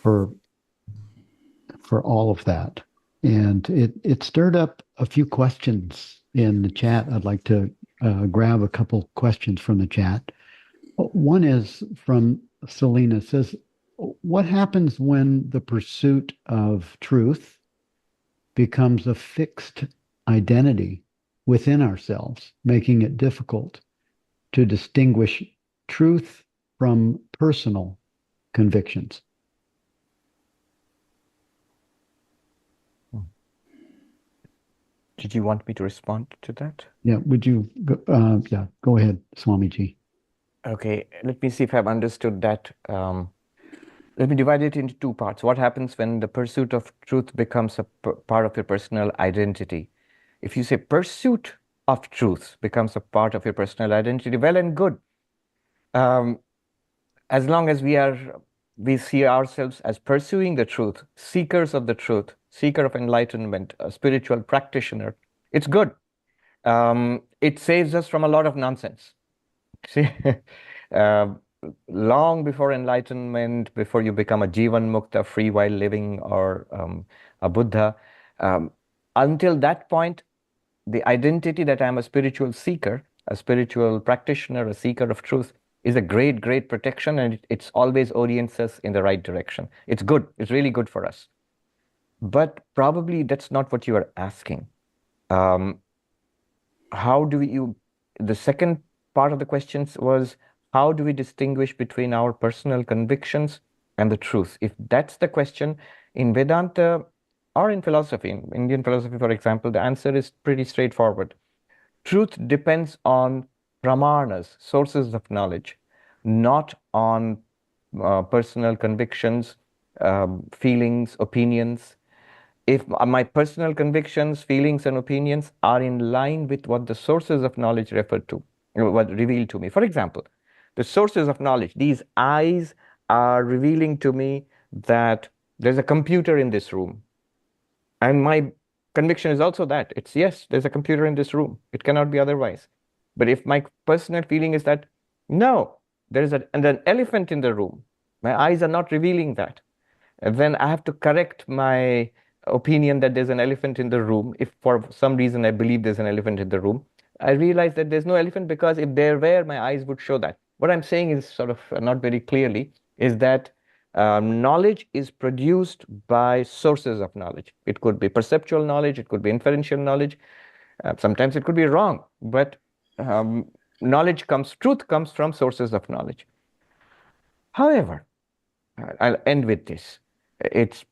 for all of that. And it stirred up a few questions in the chat. I'd like to grab a couple questions from the chat. One is from Selena. It says, what happens when the pursuit of truth becomes a fixed identity within ourselves, making it difficult to distinguish truth from personal convictions? Did you want me to respond to that? Yeah, would you go ahead, Swamiji. Okay, let me see if I've understood that. Let me divide it into two parts. What happens when the pursuit of truth becomes a part of your personal identity? If you say pursuit of truth becomes a part of your personal identity, well and good. As long as we see ourselves as pursuing the truth, seekers of the truth, seeker of enlightenment, a spiritual practitioner, it's good. It saves us from a lot of nonsense. See, long before enlightenment, before you become a Jivan Mukta, free while living, or a Buddha, until that point, the identity that I'm a spiritual seeker, a spiritual practitioner, a seeker of truth, is a great, great protection, and it's always orients us in the right direction. It's good. It's really good for us. But probably that's not what you are asking. How do you, the second part of the questions was, how do we distinguish between our personal convictions and the truth? If that's the question, in Vedanta or in philosophy, in Indian philosophy, for example, the answer is pretty straightforward. Truth depends on pramanas, sources of knowledge, not on personal convictions, feelings, opinions. If my personal convictions, feelings, and opinions are in line with what the sources of knowledge refer to, what reveal to me. For example, the sources of knowledge, these eyes are revealing to me that there's a computer in this room. And my conviction is also that it's yes, there's a computer in this room. It cannot be otherwise. But if my personal feeling is that no, there's an elephant in the room, my eyes are not revealing that. And then I have to correct my opinion that there's an elephant in the room. If for some reason I believe there's an elephant in the room, I realize that there's no elephant, because if there were, my eyes would show that. What I'm saying is sort of not very clearly is that knowledge is produced by sources of knowledge. It could be perceptual knowledge, it could be inferential knowledge. Sometimes it could be wrong, but truth comes from sources of knowledge. However, I'll end with this. It's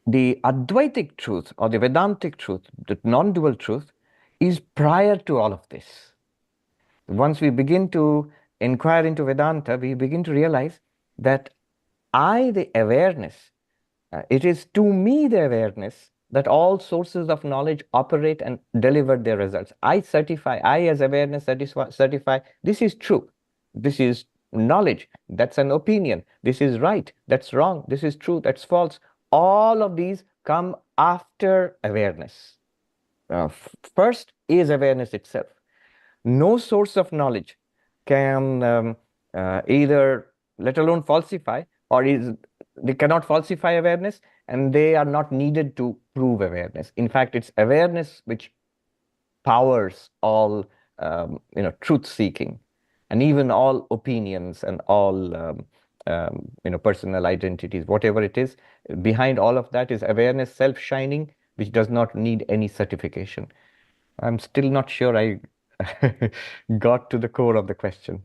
the Advaitic truth or the Vedantic truth, the non-dual truth, is prior to all of this. Once we begin to inquire into Vedanta, we begin to realize that the awareness, it is to me the awareness that all sources of knowledge operate and deliver their results. I as awareness certify, this is true. This is knowledge. That's an opinion. This is right. That's wrong. This is true. That's false. All of these come after awareness. First is awareness itself. No source of knowledge can either, let alone falsify, or they cannot falsify awareness, and they are not needed to prove awareness. In fact, it's awareness which powers all truth seeking, and even all opinions and all personal identities, whatever it is. Behind all of that is awareness, self-shining, which does not need any certification. I'm still not sure I got to the core of the question.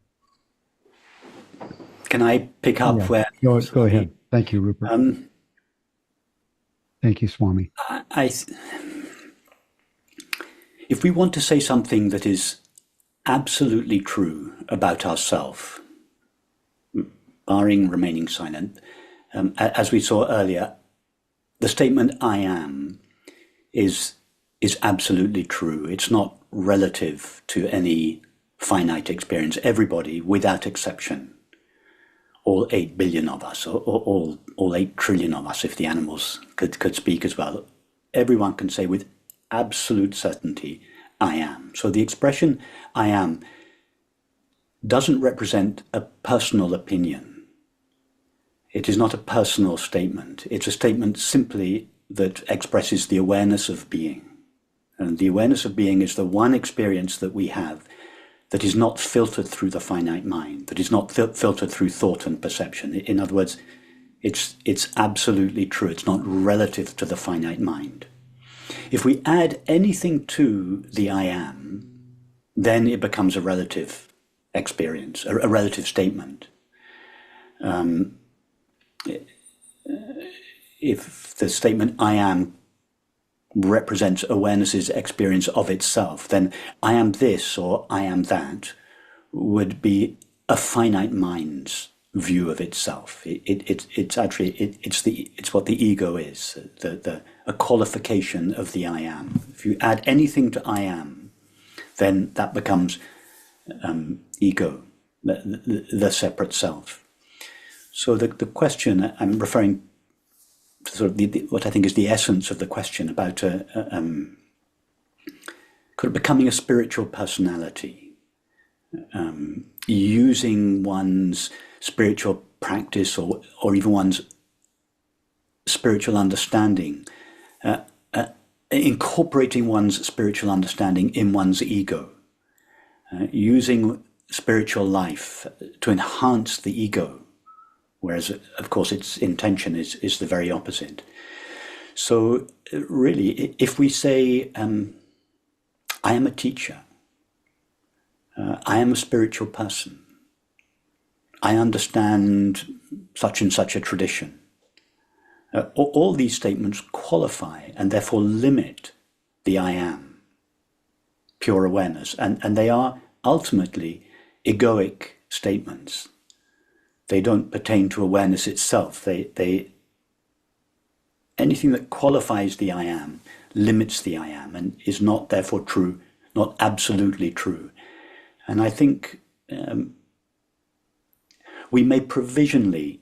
Can I pick up where... Go ahead. Thank you, Rupert. Thank you, Swami. If we want to say something that is absolutely true about ourselves, barring remaining silent, as we saw earlier, the statement "I am" is absolutely true. It's not relative to any finite experience. Everybody, without exception, all 8 billion of us, or all 8 trillion of us, if the animals could speak as well, everyone can say with absolute certainty, "I am." So the expression "I am" doesn't represent a personal opinion. It is not a personal statement. It's a statement simply that expresses the awareness of being. And the awareness of being is the one experience that we have that is not filtered through the finite mind, that is not filtered through thought and perception. In other words, it's absolutely true. It's not relative to the finite mind. If we add anything to the "I am," then it becomes a relative experience, a relative statement. If the statement "I am" represents awareness's experience of itself, then "I am this" or "I am that" would be a finite mind's view of itself. It's what the ego is, a qualification of the "I am." If you add anything to "I am," then that becomes ego, the separate self. So the question, I'm referring to sort of what I think is the essence of the question about kind of becoming a spiritual personality. using one's spiritual practice or even one's spiritual understanding, incorporating one's spiritual understanding in one's ego, using spiritual life to enhance the ego, whereas, of course, its intention is the very opposite. So, really, if we say, I am a teacher, I am a spiritual person, I understand such and such a tradition, all these statements qualify and therefore limit the I am, pure awareness, and they are ultimately egoic statements. They don't pertain to awareness itself. Anything that qualifies the I am limits the I am and is not therefore true, not absolutely true. And I think we may provisionally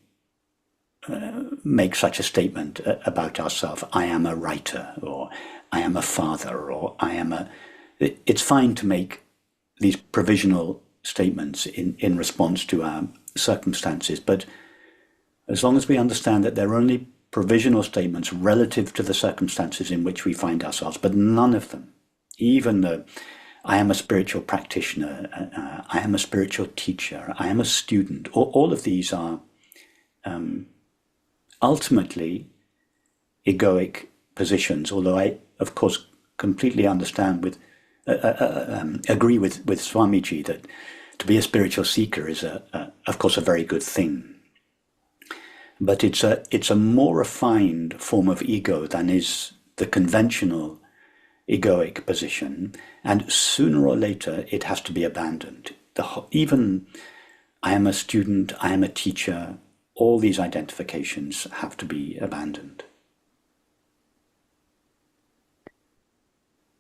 make such a statement about ourselves. I am a writer, or I am a father, or I am a... It's fine to make these provisional statements in response to our circumstances, but as long as we understand that they're only provisional statements relative to the circumstances in which we find ourselves, but none of them, even the I am a spiritual practitioner, I am a spiritual teacher, I am a student, all of these are ultimately egoic positions, although I, of course, completely understand agree with Swamiji that to be a spiritual seeker is, of course, a very good thing. But it's a more refined form of ego than is the conventional egoic position, and sooner or later it has to be abandoned. Even I am a student, I am a teacher, all these identifications have to be abandoned.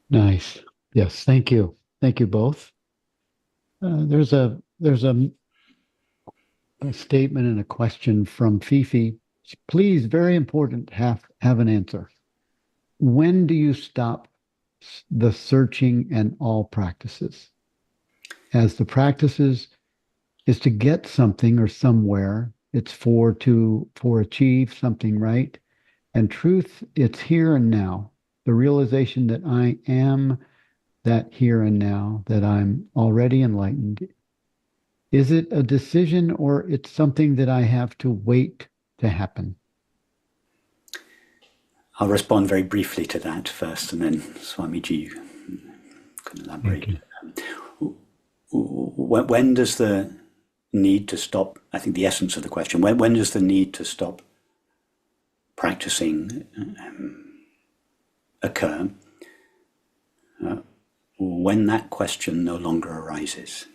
Nice. Yes, thank you. Thank you both. There's a statement and a question from Fifi. Please, very important, have an answer. When do you stop the searching and all practices? As the practices is to get something or somewhere, it's for achieve something, right? And truth, it's here and now. The realization that I am that here and now, that I'm already enlightened. Is it a decision or it's something that I have to wait to happen? I'll respond very briefly to that first, and then Swamiji can elaborate. When does the need to stop, I think the essence of the question, when does the need to stop practicing occur? When that question no longer arises.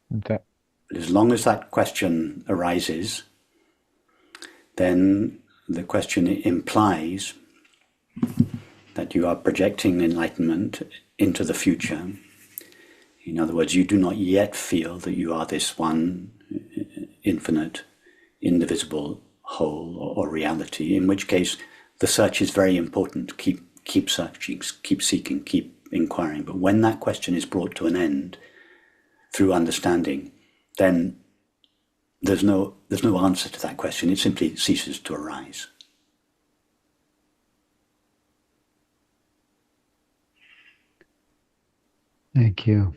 But as long as that question arises, then the question implies that you are projecting enlightenment into the future. In other words, you do not yet feel that you are this one infinite, indivisible whole or reality, in which case the search is very important. Keep searching, keep seeking, keep inquiring. But when that question is brought to an end through understanding, then there's no answer to that question. It simply ceases to arise. Thank you.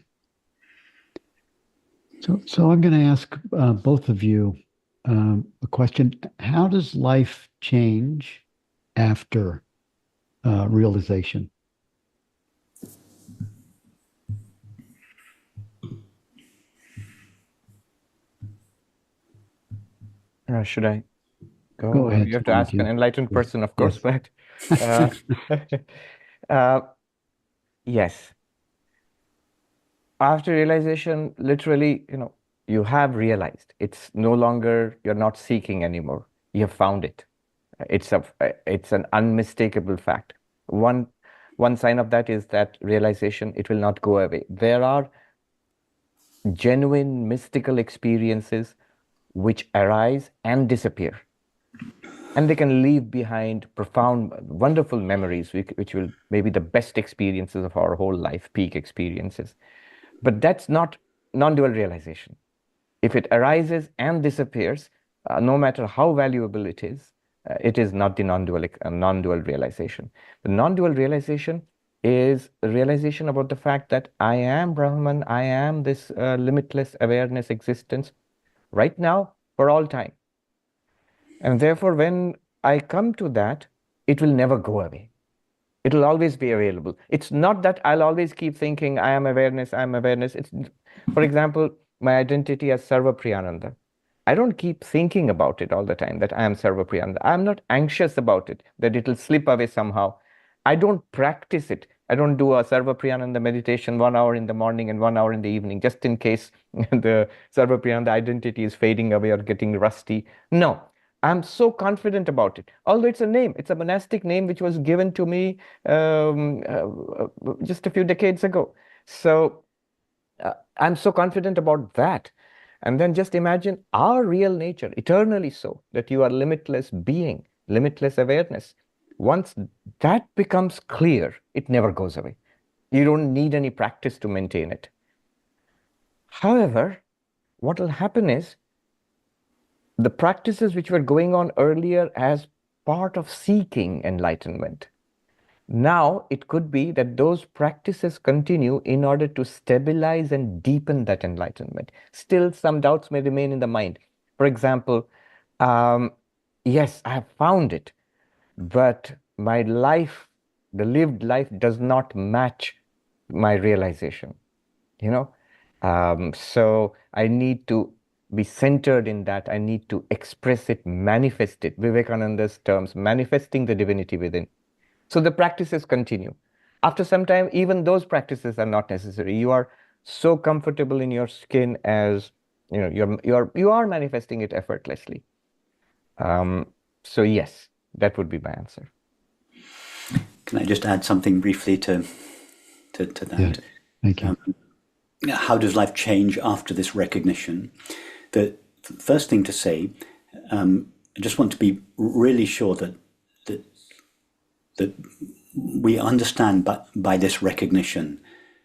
So I'm going to ask both of you a question. How does life change after realization? Should I go? Go ahead. You have to ask an enlightened person, of course, yes. But yes. After realization, literally, you have realized. It's no longer, you're not seeking anymore. You have found it. It's an unmistakable fact. One sign of that is that realization, it will not go away. There are genuine mystical experiences which arise and disappear. And they can leave behind profound, wonderful memories, which will maybe the best experiences of our whole life, peak experiences. But that's not non-dual realization. If it arises and disappears, no matter how valuable it is not the non-dual realization. The non-dual realization is a realization about the fact that I am Brahman, I am this limitless awareness existence right now for all time. And therefore, when I come to that, it will never go away. It will always be available. It's not that I'll always keep thinking, I am awareness, I am awareness. It's, for example, my identity as Sarvapriyananda. I don't keep thinking about it all the time, that I am Sarvapriyananda. I'm not anxious about it, that it'll slip away somehow. I don't practice it. I don't do a Sarvapriyananda meditation 1 hour in the morning and 1 hour in the evening, just in case the Sarvapriyananda identity is fading away or getting rusty. No. I'm so confident about it. Although it's a name, it's a monastic name which was given to me just a few decades ago. So I'm so confident about that. And then just imagine our real nature, eternally so, that you are limitless being, limitless awareness. Once that becomes clear, it never goes away. You don't need any practice to maintain it. However, what will happen is, the practices which were going on earlier as part of seeking enlightenment, now it could be that those practices continue in order to stabilize and deepen that enlightenment. Still, some doubts may remain in the mind. For example, yes, I have found it, but my life, the lived life, does not match my realization. So I need to be centered in that. I need to express it, manifest it. Vivekananda's terms, manifesting the divinity within. So the practices continue. After some time, even those practices are not necessary. You are so comfortable in your skin as you are manifesting it effortlessly. So yes, that would be my answer. Can I just add something briefly to that? Yeah, thank you. How does life change after this recognition? The first thing to say, I just want to be really sure that we understand by this recognition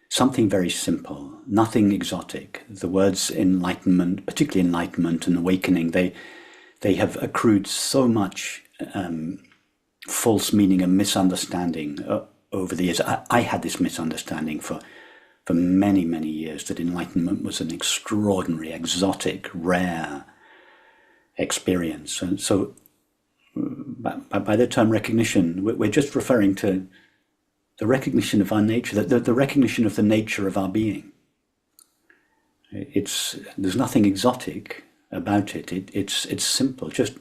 something very simple, nothing exotic. The words enlightenment, particularly enlightenment and awakening, they have accrued so much false meaning and misunderstanding over the years. I had this misunderstanding for many, many years, that enlightenment was an extraordinary, exotic, rare experience. And so by the term recognition, we're just referring to the recognition of our nature, the recognition of the nature of our being. There's nothing exotic about it. It's simple, just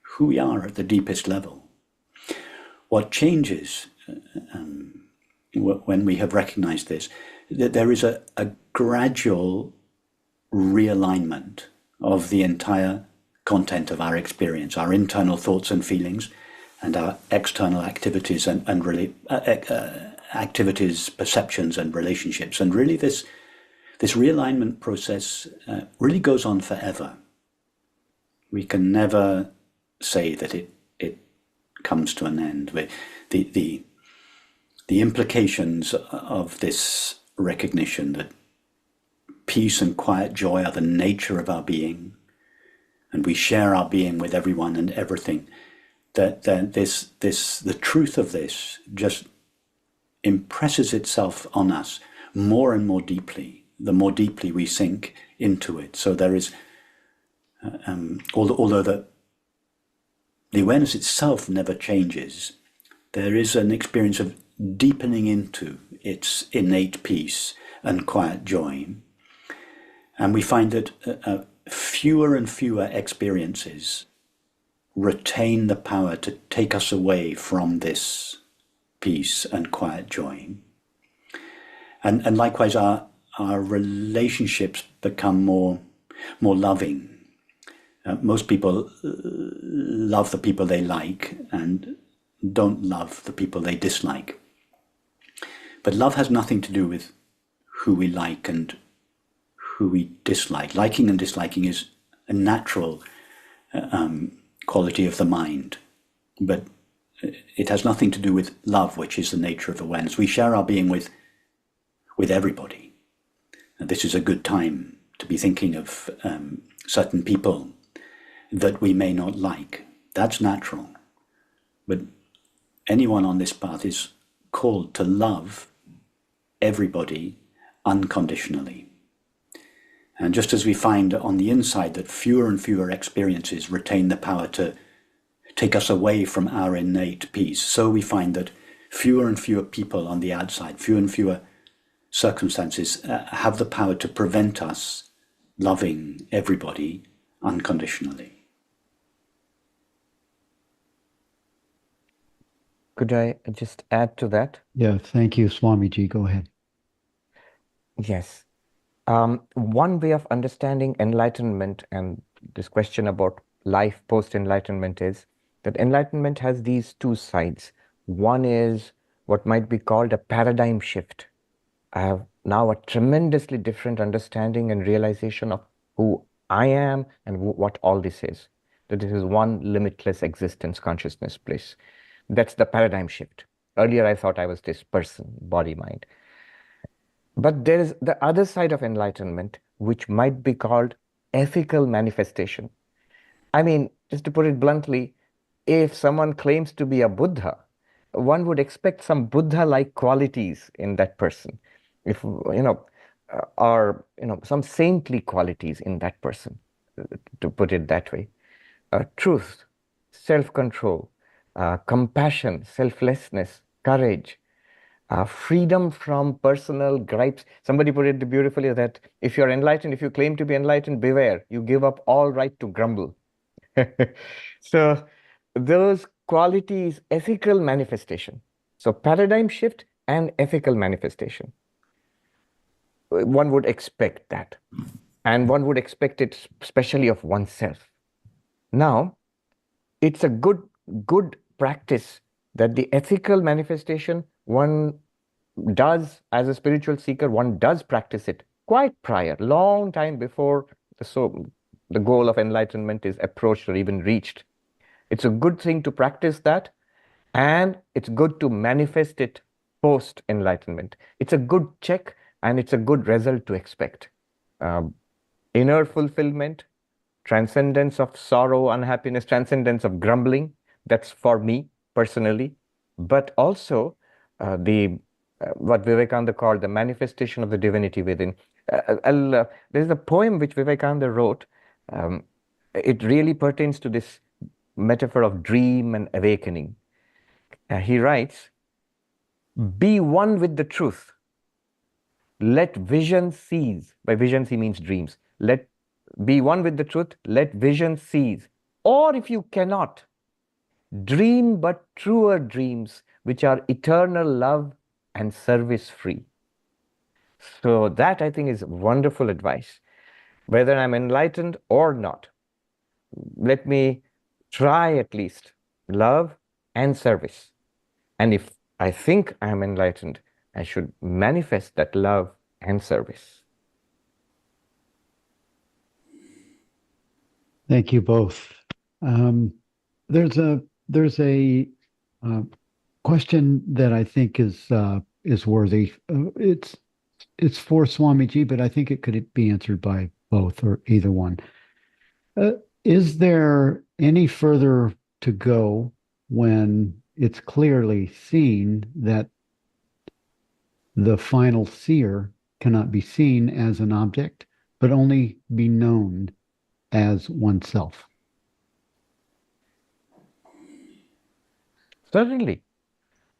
who we are at the deepest level. What changes when we have recognized this, that there is a gradual realignment of the entire content of our experience, our internal thoughts and feelings, and our external activities activities, perceptions, and relationships. And really, this realignment process really goes on forever. We can never say that it comes to an end. The implications of this recognition that peace and quiet joy are the nature of our being, and we share our being with everyone and everything, that the truth of this just impresses itself on us more and more deeply, the more deeply we sink into it. So there is, although the awareness itself never changes, there is an experience of deepening into its innate peace and quiet joy. And we find that fewer and fewer experiences retain the power to take us away from this peace and quiet joy. And likewise, our relationships become more loving. Most people love the people they like and don't love the people they dislike. But love has nothing to do with who we like and who we dislike. Liking and disliking is a natural quality of the mind. But it has nothing to do with love, which is the nature of awareness. We share our being with everybody. And this is a good time to be thinking of certain people that we may not like. That's natural. But anyone on this path is called to love everybody unconditionally. And just as we find on the inside that fewer and fewer experiences retain the power to take us away from our innate peace, so we find that fewer and fewer people on the outside, fewer and fewer circumstances have the power to prevent us loving everybody unconditionally. Could I just add to that? Yeah, thank you, Swamiji. Go ahead. Yes. One way of understanding enlightenment and this question about life post-enlightenment is that enlightenment has these two sides. One is what might be called a paradigm shift. I have now a tremendously different understanding and realization of who I am and what all this is. That this is one limitless existence, consciousness, bliss. That's the paradigm shift. Earlier, I thought I was this person, body, mind. But there is the other side of enlightenment, which might be called ethical manifestation. I mean, just to put it bluntly, if someone claims to be a Buddha, one would expect some Buddha-like qualities in that person. If, or, some saintly qualities in that person, to put it that way. Truth, self-control, compassion, selflessness, courage, freedom from personal gripes. Somebody put it beautifully that if you're enlightened, if you claim to be enlightened, beware, you give up all right to grumble. So those qualities, ethical manifestation. So paradigm shift and ethical manifestation. One would expect that. And one would expect it especially of oneself. Now, it's a good practice that the ethical manifestation one does, as a spiritual seeker, one does practice it quite prior, long time before the goal of enlightenment is approached or even reached. It's a good thing to practice that, and it's good to manifest it post-enlightenment. It's a good check, and it's a good result to expect. Inner fulfillment, transcendence of sorrow, unhappiness, transcendence of grumbling, that's for me personally, but also what Vivekananda called the manifestation of the divinity within. There's a poem which Vivekananda wrote. It really pertains to this metaphor of dream and awakening. He writes, "Be one with the truth. Let vision cease." By visions, he means dreams. Be one with the truth. Let vision cease. Or if you cannot, dream but truer dreams, which are eternal love and service free. So that, I think, is wonderful advice. Whether I'm enlightened or not, let me try at least love and service. And if I think I'm enlightened, I should manifest that love and service. Thank you both. There's a question that I think is worthy. It's for Swamiji, but I think it could be answered by both or either one. Is there any further to go when it's clearly seen that the final seer cannot be seen as an object, but only be known as oneself? Certainly.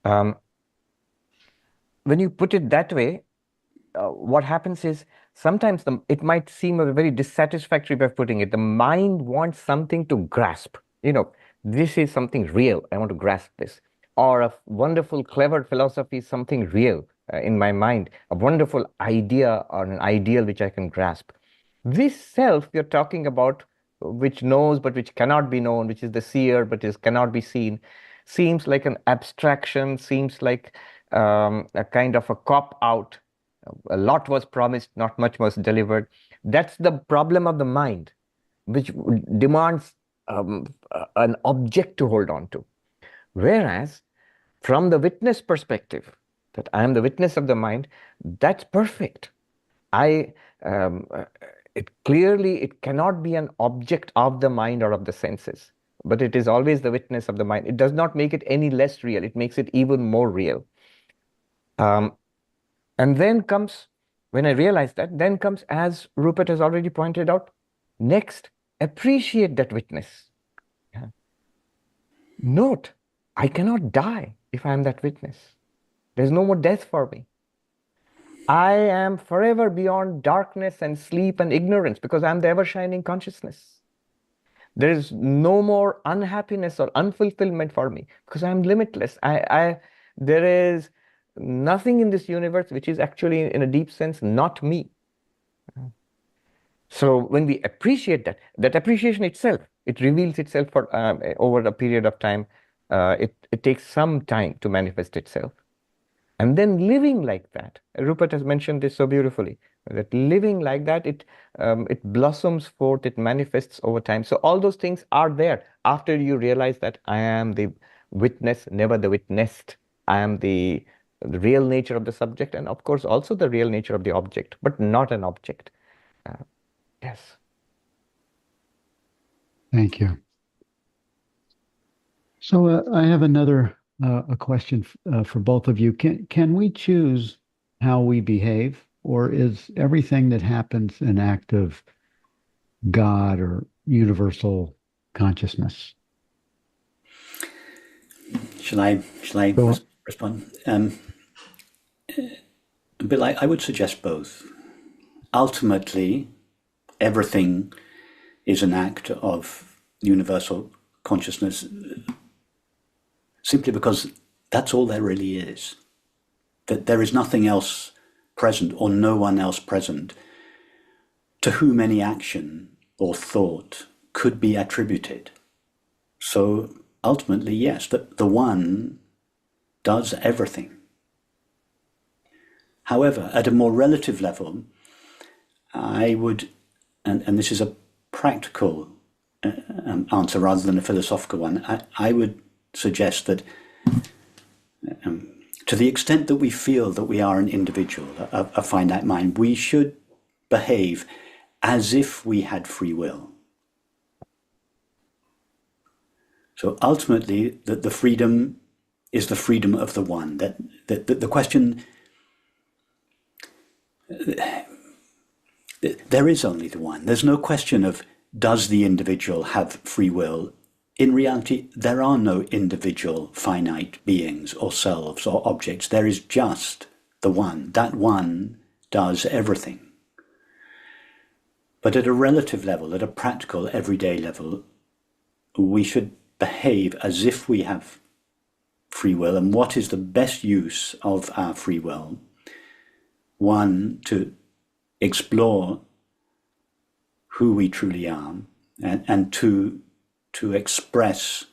When you put it that way, what happens is sometimes it might seem a very dissatisfactory way of putting it. The mind wants something to grasp. This is something real. I want to grasp this. Or a wonderful, clever philosophy is something real in my mind. A wonderful idea or an ideal which I can grasp. This self we are talking about, which knows but which cannot be known, which is the seer but cannot be seen, seems like an abstraction, seems like a kind of a cop-out. A lot was promised, not much was delivered. That's the problem of the mind, which demands an object to hold on to. Whereas from the witness perspective, that I am the witness of the mind, that's perfect. It cannot be an object of the mind or of the senses, but it is always the witness of the mind. It does not make it any less real. It makes it even more real. And then comes, when I realize that, then comes, as Rupert has already pointed out, next, appreciate that witness. Yeah. Note, I cannot die if I am that witness. There's no more death for me. I am forever beyond darkness and sleep and ignorance because I'm the ever-shining consciousness. There is no more unhappiness or unfulfillment for me because I'm limitless. There is nothing in this universe which is actually, in a deep sense, not me. So when we appreciate that appreciation itself, it reveals itself for over a period of time. It takes some time to manifest itself. And then living like that, Rupert has mentioned this so beautifully, that living like that, it blossoms forth, it manifests over time. So all those things are there after you realize that I am the witness, never the witnessed. I am the real nature of the subject, and of course also the real nature of the object, but not an object. Yes. Thank you. So I have another a question for both of you. Can we choose how we behave, or is everything that happens an act of God or universal consciousness? Shall I respond? Bill, I would suggest both. Ultimately, everything is an act of universal consciousness, simply because that's all there really is. That there is nothing else present, or no one else present, to whom any action or thought could be attributed. So ultimately, yes, the one does everything. However, at a more relative level, I would, and this is a practical answer rather than a philosophical one, I would suggest that to the extent that we feel that we are an individual, a finite mind, we should behave as if we had free will. So ultimately, the freedom is the freedom of the one. That the question, there is only the one. There's no question of, does the individual have free will? In reality, there are no individual finite beings or selves or objects. There is just the one. That one does everything. But at a relative level, at a practical, everyday level, we should behave as if we have free will. And what is the best use of our free will? One, to explore who we truly are, and two, to express,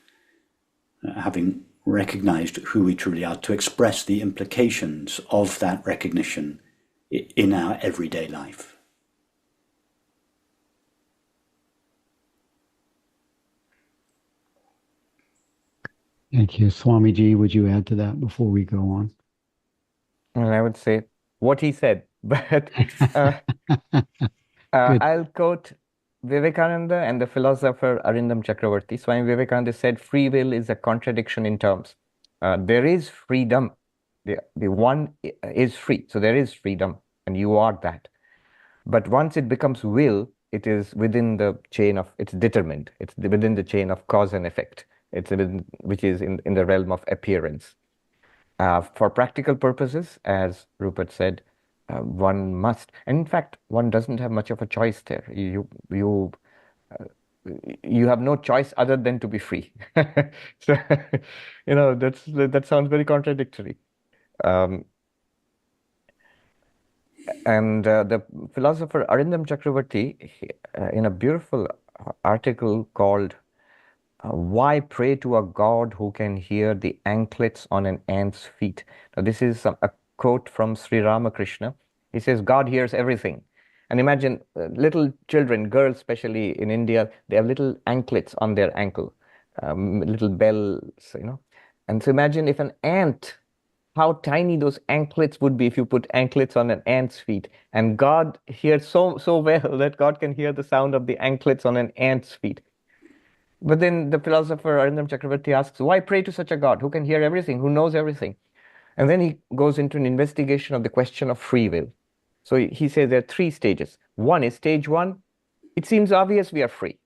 having recognized who we truly are, to express the implications of that recognition in our everyday life. Thank you. Swamiji, would you add to that before we go on? And I would say what he said, but I'll quote Vivekananda and the philosopher Arindam Chakravarti. Swami Vivekananda said, free will is a contradiction in terms. There is freedom. The one is free. So there is freedom, and you are that. But once it becomes will, it is within the chain of, it's determined. It's within the chain of cause and effect. It's within, which is in the realm of appearance. For practical purposes, as Rupert said, one must, and in fact, one doesn't have much of a choice there. You have no choice other than to be free. So, that sounds very contradictory. And the philosopher Arindam Chakravarti, in a beautiful article called "Why Pray to a God Who Can Hear the Anklets on an Ant's Feet?" Now, this is a quote from Sri Ramakrishna. He says, God hears everything. And imagine little children, girls especially in India, they have little anklets on their ankle, little bells, And so imagine if an ant, how tiny those anklets would be if you put anklets on an ant's feet. And God hears so well that God can hear the sound of the anklets on an ant's feet. But then the philosopher Arindam Chakravarti asks, why pray to such a God who can hear everything, who knows everything? And then he goes into an investigation of the question of free will. So he says there are 3 stages. One is stage 1, it seems obvious we are free.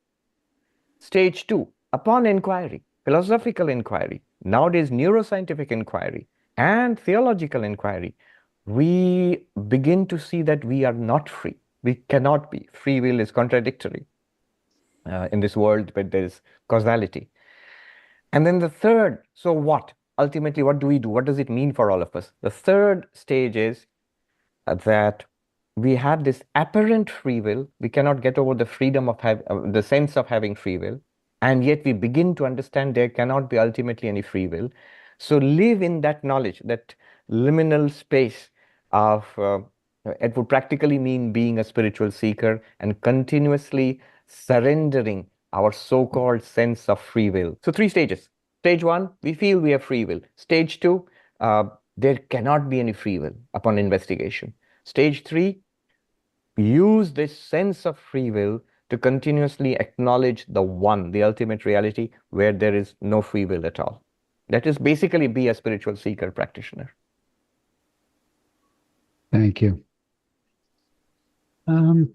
Stage 2, upon inquiry, philosophical inquiry, nowadays neuroscientific inquiry, and theological inquiry, we begin to see that we are not free. We cannot be. Free will is contradictory in this world, but there is causality. And then the third, so what? Ultimately, what do we do? What does it mean for all of us? The third stage is that we have this apparent free will. We cannot get over the freedom of the sense of having free will. And yet we begin to understand there cannot be ultimately any free will. So live in that knowledge, that liminal space of, it would practically mean being a spiritual seeker and continuously surrendering our so-called sense of free will. So 3 stages. Stage 1, we feel we have free will. Stage 2, there cannot be any free will upon investigation. Stage 3, use this sense of free will to continuously acknowledge the one, the ultimate reality, where there is no free will at all. That is basically be a spiritual seeker practitioner. Thank you. For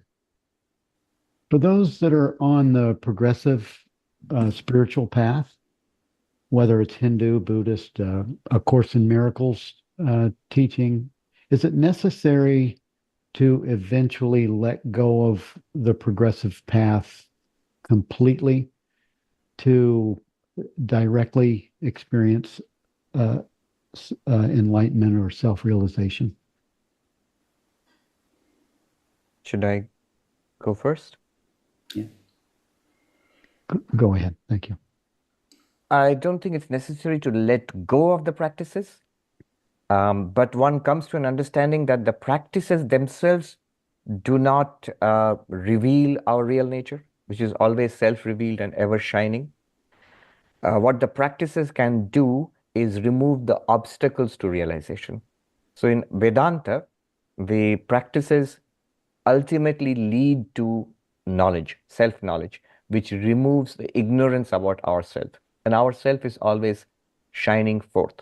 those that are on the progressive spiritual path, whether it's Hindu, Buddhist, A Course in Miracles teaching, is it necessary to eventually let go of the progressive path completely to directly experience enlightenment or self-realization? Should I go first? Yeah. Go ahead. Thank you. I don't think it's necessary to let go of the practices, but one comes to an understanding that the practices themselves do not reveal our real nature, which is always self-revealed and ever shining. What the practices can do is remove the obstacles to realization. So in Vedanta, the practices ultimately lead to knowledge, self-knowledge, which removes the ignorance about ourself. And ourself is always shining forth.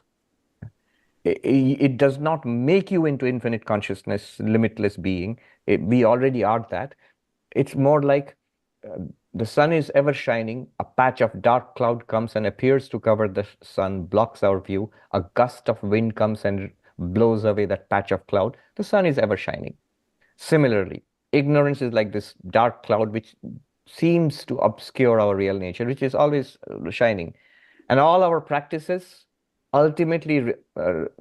It does not make you into infinite consciousness, limitless being. We already are that. It's more like the sun is ever shining. A patch of dark cloud comes and appears to cover the sun, blocks our view. A gust of wind comes and blows away that patch of cloud. The sun is ever shining. Similarly, ignorance is like this dark cloud which seems to obscure our real nature, which is always shining. And all our practices ultimately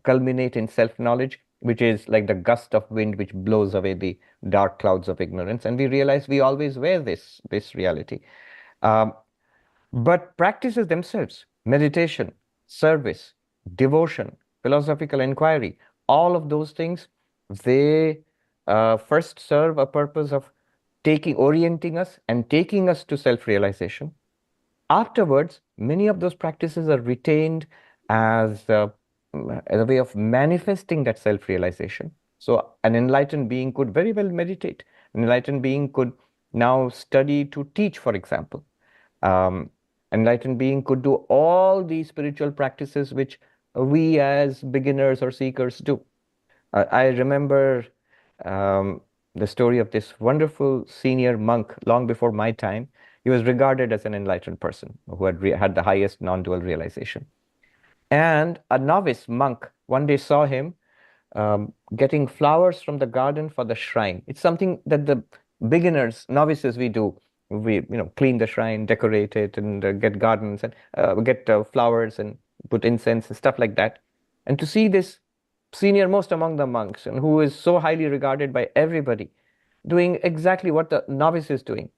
culminate in self-knowledge, which is like the gust of wind which blows away the dark clouds of ignorance. And we realize we always wear this reality. But practices themselves, meditation, service, devotion, philosophical inquiry, all of those things, they first serve a purpose of orienting us and taking us to self-realization. Afterwards, many of those practices are retained as a way of manifesting that self-realization. So an enlightened being could very well meditate. An enlightened being could now study to teach, for example. Enlightened being could do all these spiritual practices which we as beginners or seekers do. I remember the story of this wonderful senior monk long before my time. He was regarded as an enlightened person who had the highest non-dual realization. And a novice monk one day saw him getting flowers from the garden for the shrine. It's something that the beginners, novices, we do. We clean the shrine, decorate it, and get gardens and get flowers and put incense and stuff like that. And to see this senior most among the monks and who is so highly regarded by everybody doing exactly what the novice is doing.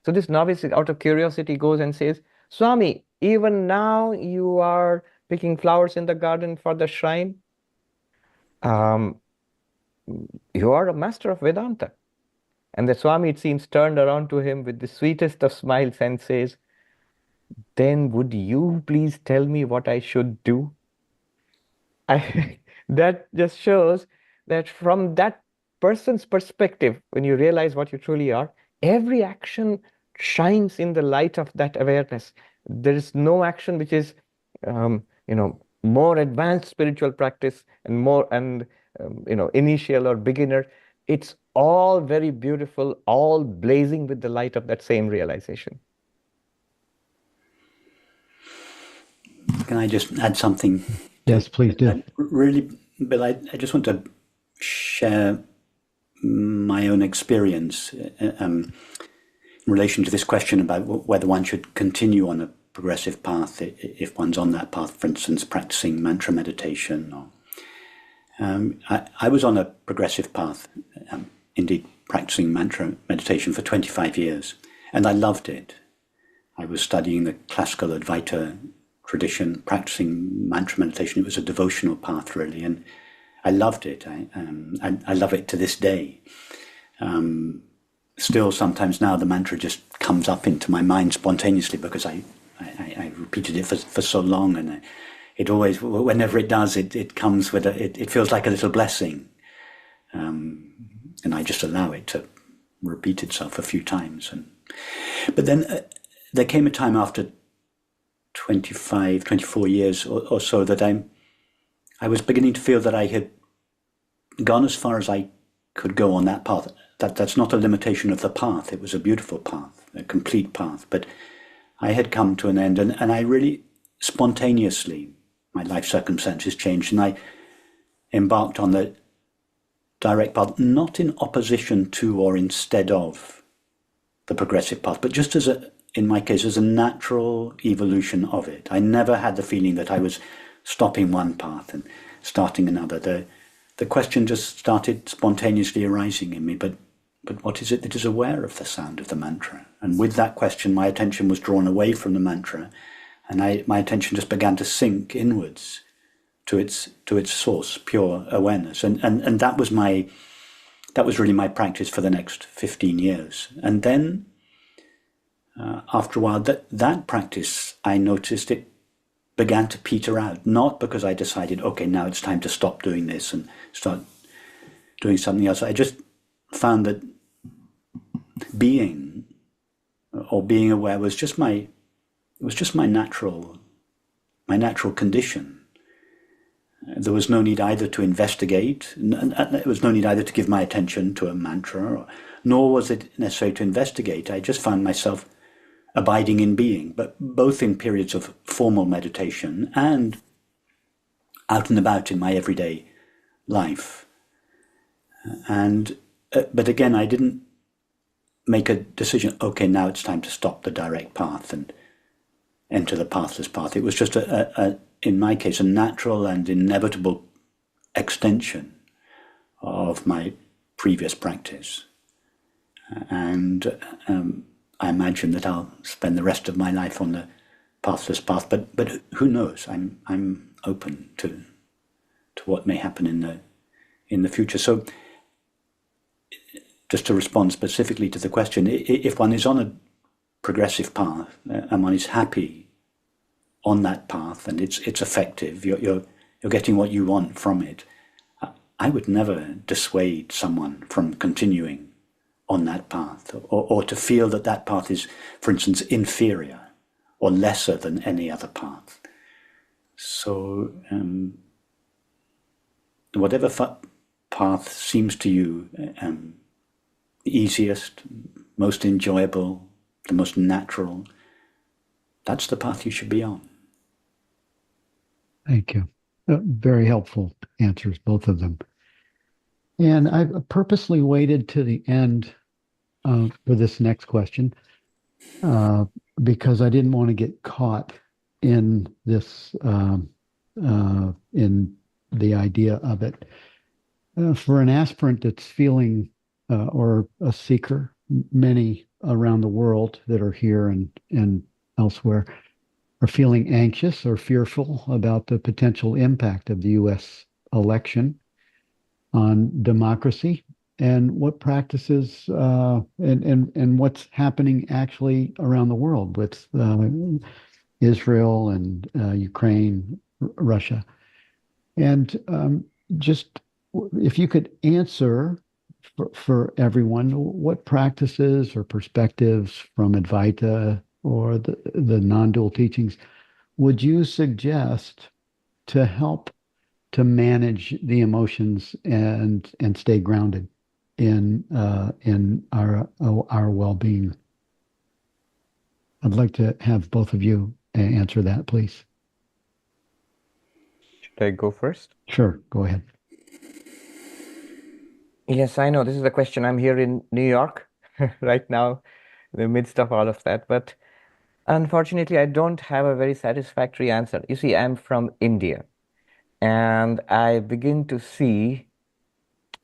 So this novice, out of curiosity, goes and says, Swami, even now you are picking flowers in the garden for the shrine. You are a master of Vedanta. And the Swami, it seems, turned around to him with the sweetest of smiles and says, "Then would you please tell me what I should do?" That just shows that from that person's perspective, when you realize what you truly are, every action shines in the light of that awareness. There is no action which is, more advanced spiritual practice and initial or beginner. It's all very beautiful, all blazing with the light of that same realization. Can I just add something? Yes, please do. Really, Bill, I just want to share my own experience in relation to this question about whether one should continue on a progressive path if one's on that path, for instance, practicing mantra meditation. I was on a progressive path, indeed practicing mantra meditation for 25 years, and I loved it. I was studying the classical Advaita tradition, practicing mantra meditation. It was a devotional path, really, and I loved it. I love it to this day. Still, sometimes now the mantra just comes up into my mind spontaneously because I repeated it for so long, and it always, whenever it does, it comes with it feels like a little blessing, and I just allow it to repeat itself a few times. But then there came a time after 25, 24 years or so that I was beginning to feel that I had gone as far as I could go on that path. That's not a limitation of the path. It was a beautiful path, a complete path. But I had come to an end, and I really spontaneously, my life circumstances changed, and I embarked on the direct path, not in opposition to or instead of the progressive path, but just in my case, as a natural evolution of it. I never had the feeling that I was stopping one path and starting another. The question just started spontaneously arising in me, but what is it that is aware of the sound of the mantra? And with that question, my attention was drawn away from the mantra, and my attention just began to sink inwards to its source, pure awareness. And that was really my practice for the next 15 years. And then after a while, that practice, I noticed it began to peter out, not because I decided, okay, now it's time to stop doing this and start doing something else. I just found that being aware was just my natural condition. There was no need either to investigate, there was no need either to give my attention to a mantra, nor was it necessary to investigate. I just found myself abiding in being, but both in periods of formal meditation and out and about in my everyday life. But again, I didn't make a decision, okay, now it's time to stop the direct path and enter the pathless path. It was just in my case, a natural and inevitable extension of my previous practice. And I imagine that I'll spend the rest of my life on the pathless path, but who knows? I'm open to what may happen in the future. So, just to respond specifically to the question, if one is on a progressive path and one is happy on that path and it's effective, you're getting what you want from it, I would never dissuade someone from continuing on that path, or to feel that path is, for instance, inferior or lesser than any other path. So whatever path seems to you the easiest, most enjoyable, the most natural, that's the path you should be on. Thank you. Very helpful answers, both of them. And I've purposely waited to the end for this next question because I didn't want to get caught in this, in the idea of it. For an aspirant that's feeling, or a seeker, many around the world that are here and elsewhere are feeling anxious or fearful about the potential impact of the U.S. election on democracy and what practices and what's happening actually around the world with Israel and Ukraine, Russia. And just if you could answer for everyone, what practices or perspectives from Advaita or the non-dual teachings would you suggest to help to manage the emotions and stay grounded in our well-being? I'd like to have both of you answer that, please. Should I go first? Sure, go ahead. Yes, I know this is the question. I'm here in New York right now, in the midst of all of that. But unfortunately, I don't have a very satisfactory answer. You see, I'm from India, and I begin to see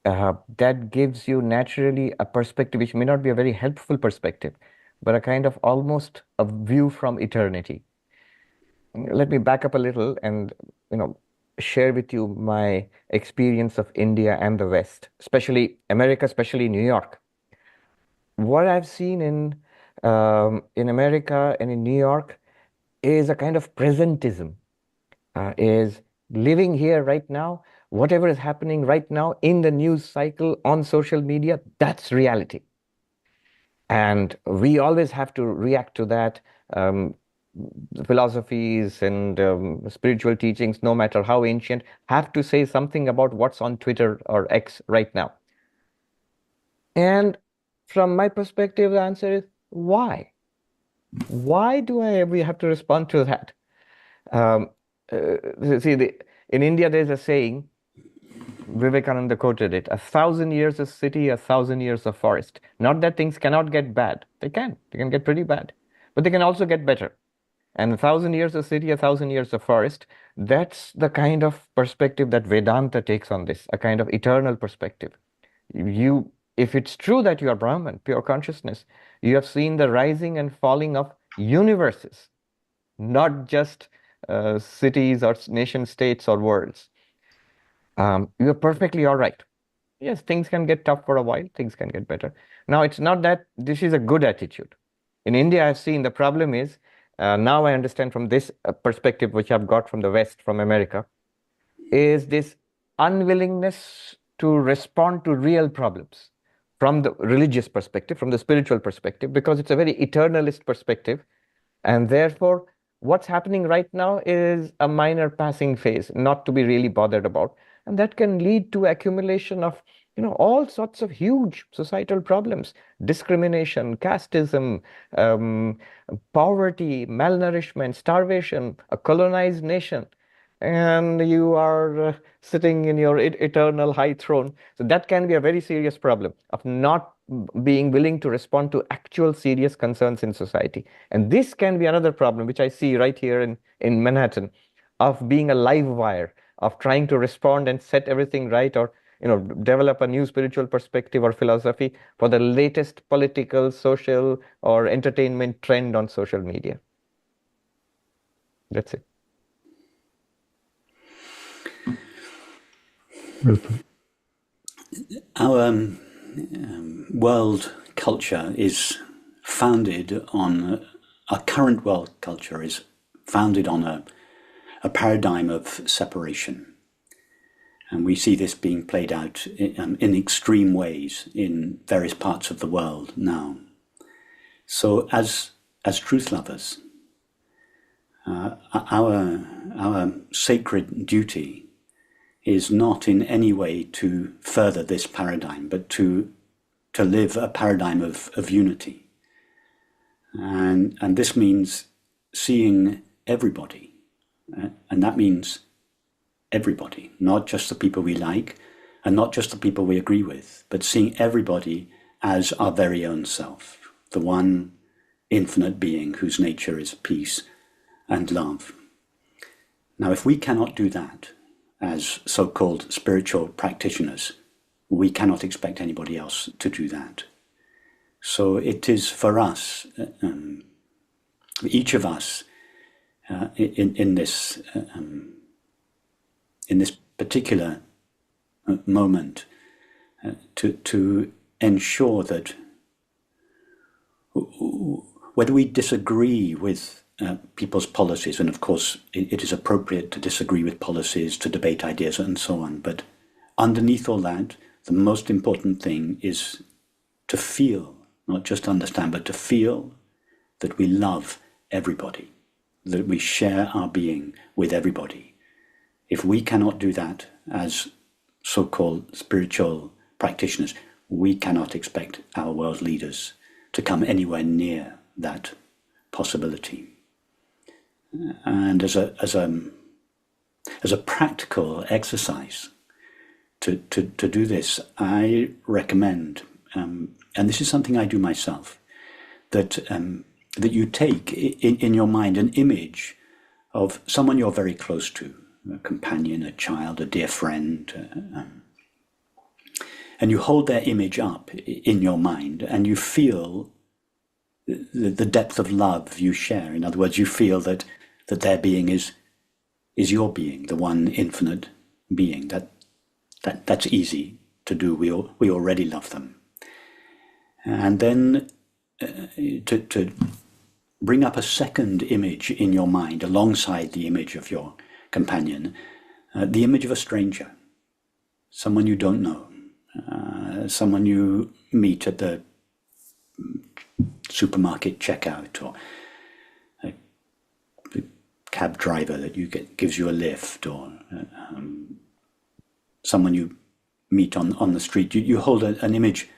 that gives you naturally a perspective which may not be a very helpful perspective, but a kind of almost a view from eternity. Let me back up a little and, share with you my experience of India and the West, especially America, especially New York. What I've seen in America and in New York is a kind of presentism, is living here right now. Whatever is happening right now in the news cycle on social media, that's reality. And we always have to react to that. Philosophies and spiritual teachings, no matter how ancient, have to say something about what's on Twitter or X right now. And from my perspective, the answer is why? Why do we have to respond to that? In India, there's a saying, Vivekananda quoted it, 1,000 years of city, 1,000 years of forest. Not that things cannot get bad. They can get pretty bad, but they can also get better. And 1,000 years of city, 1,000 years of forest, that's the kind of perspective that Vedanta takes on this, a kind of eternal perspective. If it's true that you are Brahman, pure consciousness, you have seen the rising and falling of universes, not just cities or nation states or worlds. You're perfectly all right. Yes, things can get tough for a while, things can get better. Now, it's not that this is a good attitude. In India, I've seen the problem is, now I understand from this perspective, which I've got from the West, from America, is this unwillingness to respond to real problems from the religious perspective, from the spiritual perspective, because it's a very eternalist perspective. And therefore, what's happening right now is a minor passing phase, not to be really bothered about. And that can lead to accumulation of all sorts of huge societal problems: discrimination, casteism, poverty, malnourishment, starvation, a colonized nation. And you are sitting in your eternal high throne. So that can be a very serious problem of not being willing to respond to actual serious concerns in society. And this can be another problem, which I see right here in Manhattan, of being a live wire, of trying to respond and set everything right, or develop a new spiritual perspective or philosophy for the latest political, social, or entertainment trend on social media. That's it. Rupert. Our world culture is founded on, our current world culture is founded on a paradigm of separation. And we see this being played out in extreme ways in various parts of the world now. So as truth lovers, our sacred duty is not in any way to further this paradigm, but to live a paradigm of unity. And this means seeing everybody. And that means everybody, not just the people we like, and not just the people we agree with, but seeing everybody as our very own self, the one infinite being whose nature is peace and love. Now, if we cannot do that, as so-called spiritual practitioners, we cannot expect anybody else to do that. So it is for us, each of us, in this particular moment, to ensure that whether we disagree with people's policies, and of course it is appropriate to disagree with policies, to debate ideas and so on, but underneath all that, the most important thing is to feel, not just understand, but to feel that we love everybody, that we share our being with everybody. If we cannot do that as so-called spiritual practitioners, we cannot expect our world leaders to come anywhere near that possibility. And as a practical exercise to do this, I recommend, and this is something I do myself, that you take in your mind an image of someone you're very close to, a companion, a child, a dear friend, and you hold their image up in your mind, and you feel the depth of love you share. In other words, you feel that their being is your being, the one infinite being. That's easy to do. We already love them. And then to bring up a second image in your mind alongside the image of your companion, the image of a stranger, someone you don't know, someone you meet at the supermarket checkout, or the cab driver that gives you a lift, or someone you meet on the street. You hold an image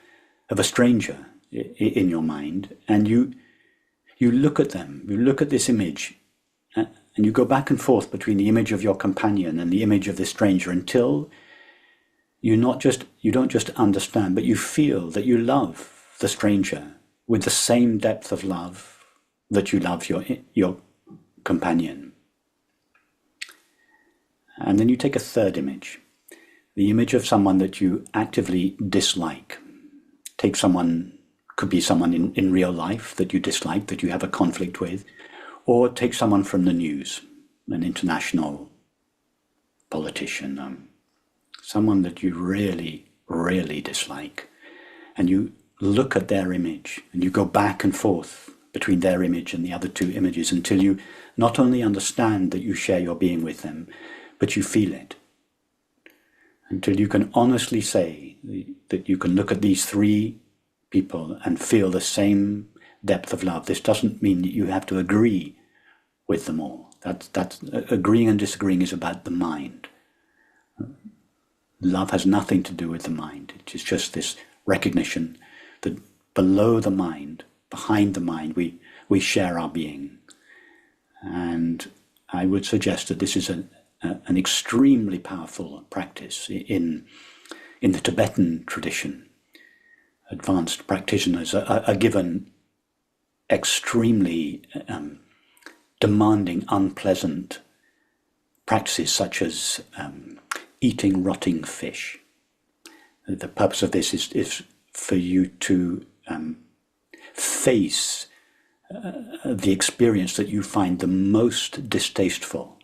of a stranger in your mind, and you look at them, you look at this image, and you go back and forth between the image of your companion and the image of this stranger until you don't just understand, but you feel that you love the stranger with the same depth of love that you love your companion. And then you take a third image, the image of someone that you actively dislike. Take someone, could be someone in real life that you dislike, that you have a conflict with, or take someone from the news, an international politician, someone that you really, really dislike, and you look at their image, and you go back and forth between their image and the other two images until you not only understand that you share your being with them, but you feel it. Until you can honestly say that you can look at these three people and feel the same depth of love. This doesn't mean that you have to agree with them all. That's agreeing and disagreeing is about the mind. Love has nothing to do with the mind. It is just this recognition that below the mind, behind the mind, we share our being. And I would suggest that this is an extremely powerful practice in the Tibetan tradition. Advanced practitioners are given extremely demanding, unpleasant practices such as eating rotting fish. The purpose of this is for you to face the experience that you find the most distasteful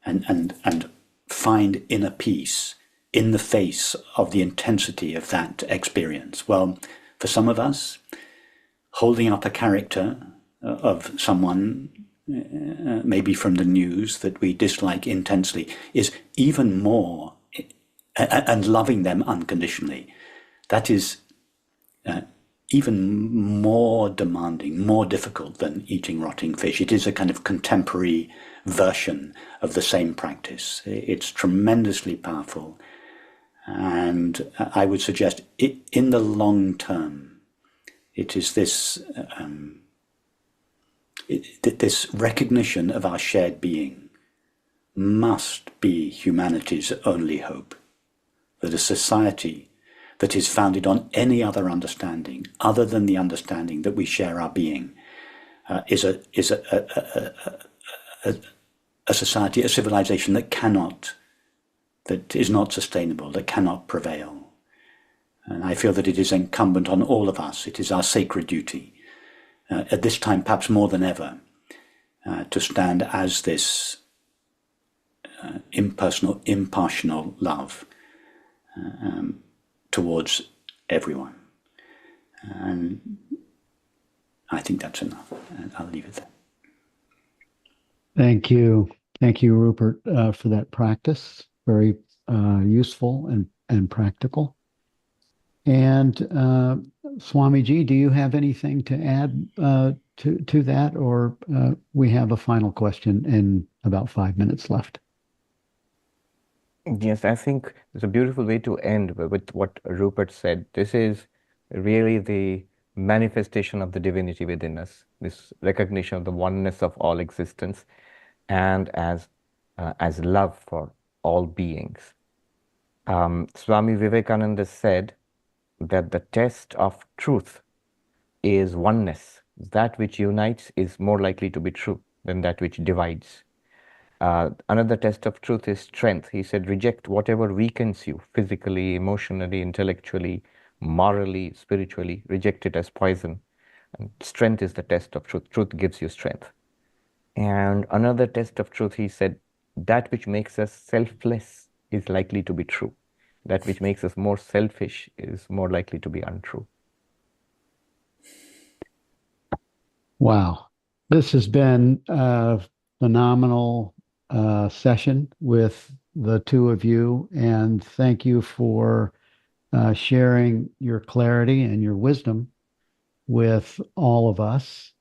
and find inner peace in the face of the intensity of that experience. Well, for some of us, holding up a character of someone, maybe from the news, that we dislike intensely, is even more, and loving them unconditionally, that is even more demanding, more difficult than eating rotting fish. It is a kind of contemporary version of the same practice. It's tremendously powerful. And I would suggest in the long term, it is this this recognition of our shared being must be humanity's only hope. That a society that is founded on any other understanding other than the understanding that we share our being is a society, a civilization that is not sustainable, that cannot prevail. And I feel that it is incumbent on all of us, it is our sacred duty, at this time perhaps more than ever, to stand as this impersonal, impartial love, towards everyone. And I think that's enough. And I'll leave it there. Thank you. Thank you, Rupert, for that practice. Very useful and practical. And Swamiji, do you have anything to add to that, or we have a final question and about 5 minutes left? Yes, I think it's a beautiful way to end with what Rupert said. This is really the manifestation of the divinity within us, this recognition of the oneness of all existence, and as love for all beings. Swami Vivekananda said that the test of truth is oneness. That which unites is more likely to be true than that which divides. Another test of truth is strength. He said, reject whatever weakens you physically, emotionally, intellectually, morally, spiritually. Reject it as poison. And strength is the test of truth. Truth gives you strength. And another test of truth, he said, that which makes us selfless is likely to be true. That which makes us more selfish is more likely to be untrue. Wow. This has been a phenomenal session with the two of you, and thank you for sharing your clarity and your wisdom with all of us.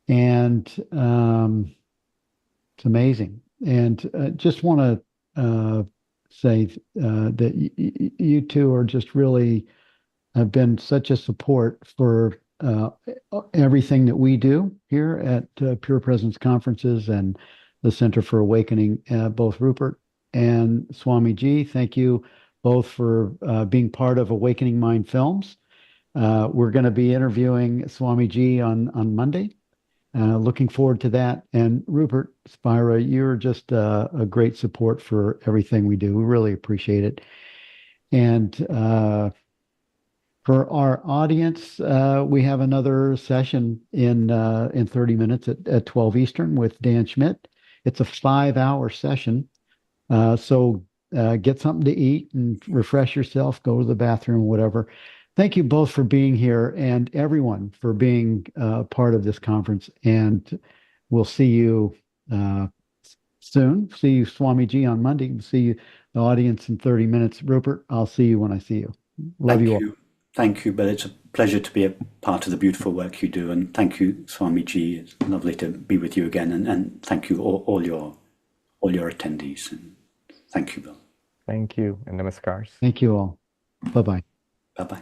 And it's amazing. And just want to say that you two are just really have been such a support for everything that we do here at Pure Presence Conferences and the Center for Awakening. Both Rupert and Swamiji, thank you both for being part of Awakening Mind Films. We're going to be interviewing Swamiji on Monday. Looking forward to that. And Rupert, Spira, you're just a great support for everything we do. We really appreciate it. And for our audience, we have another session in 30 minutes at 12 Eastern with Dan Schmidt. It's a 5-hour session. So get something to eat and refresh yourself, go to the bathroom, whatever. Thank you both for being here and everyone for being part of this conference. And we'll see you soon. See you, Swamiji, on Monday. We'll see you, the audience, in 30 minutes. Rupert, I'll see you when I see you. Love you all. Thank you, Bill. It's a pleasure to be a part of the beautiful work you do. And thank you, Swamiji. It's lovely to be with you again. And thank you, all your attendees. And thank you, Bill. Thank you, and namaskars. Thank you all. Bye-bye. Bye-bye.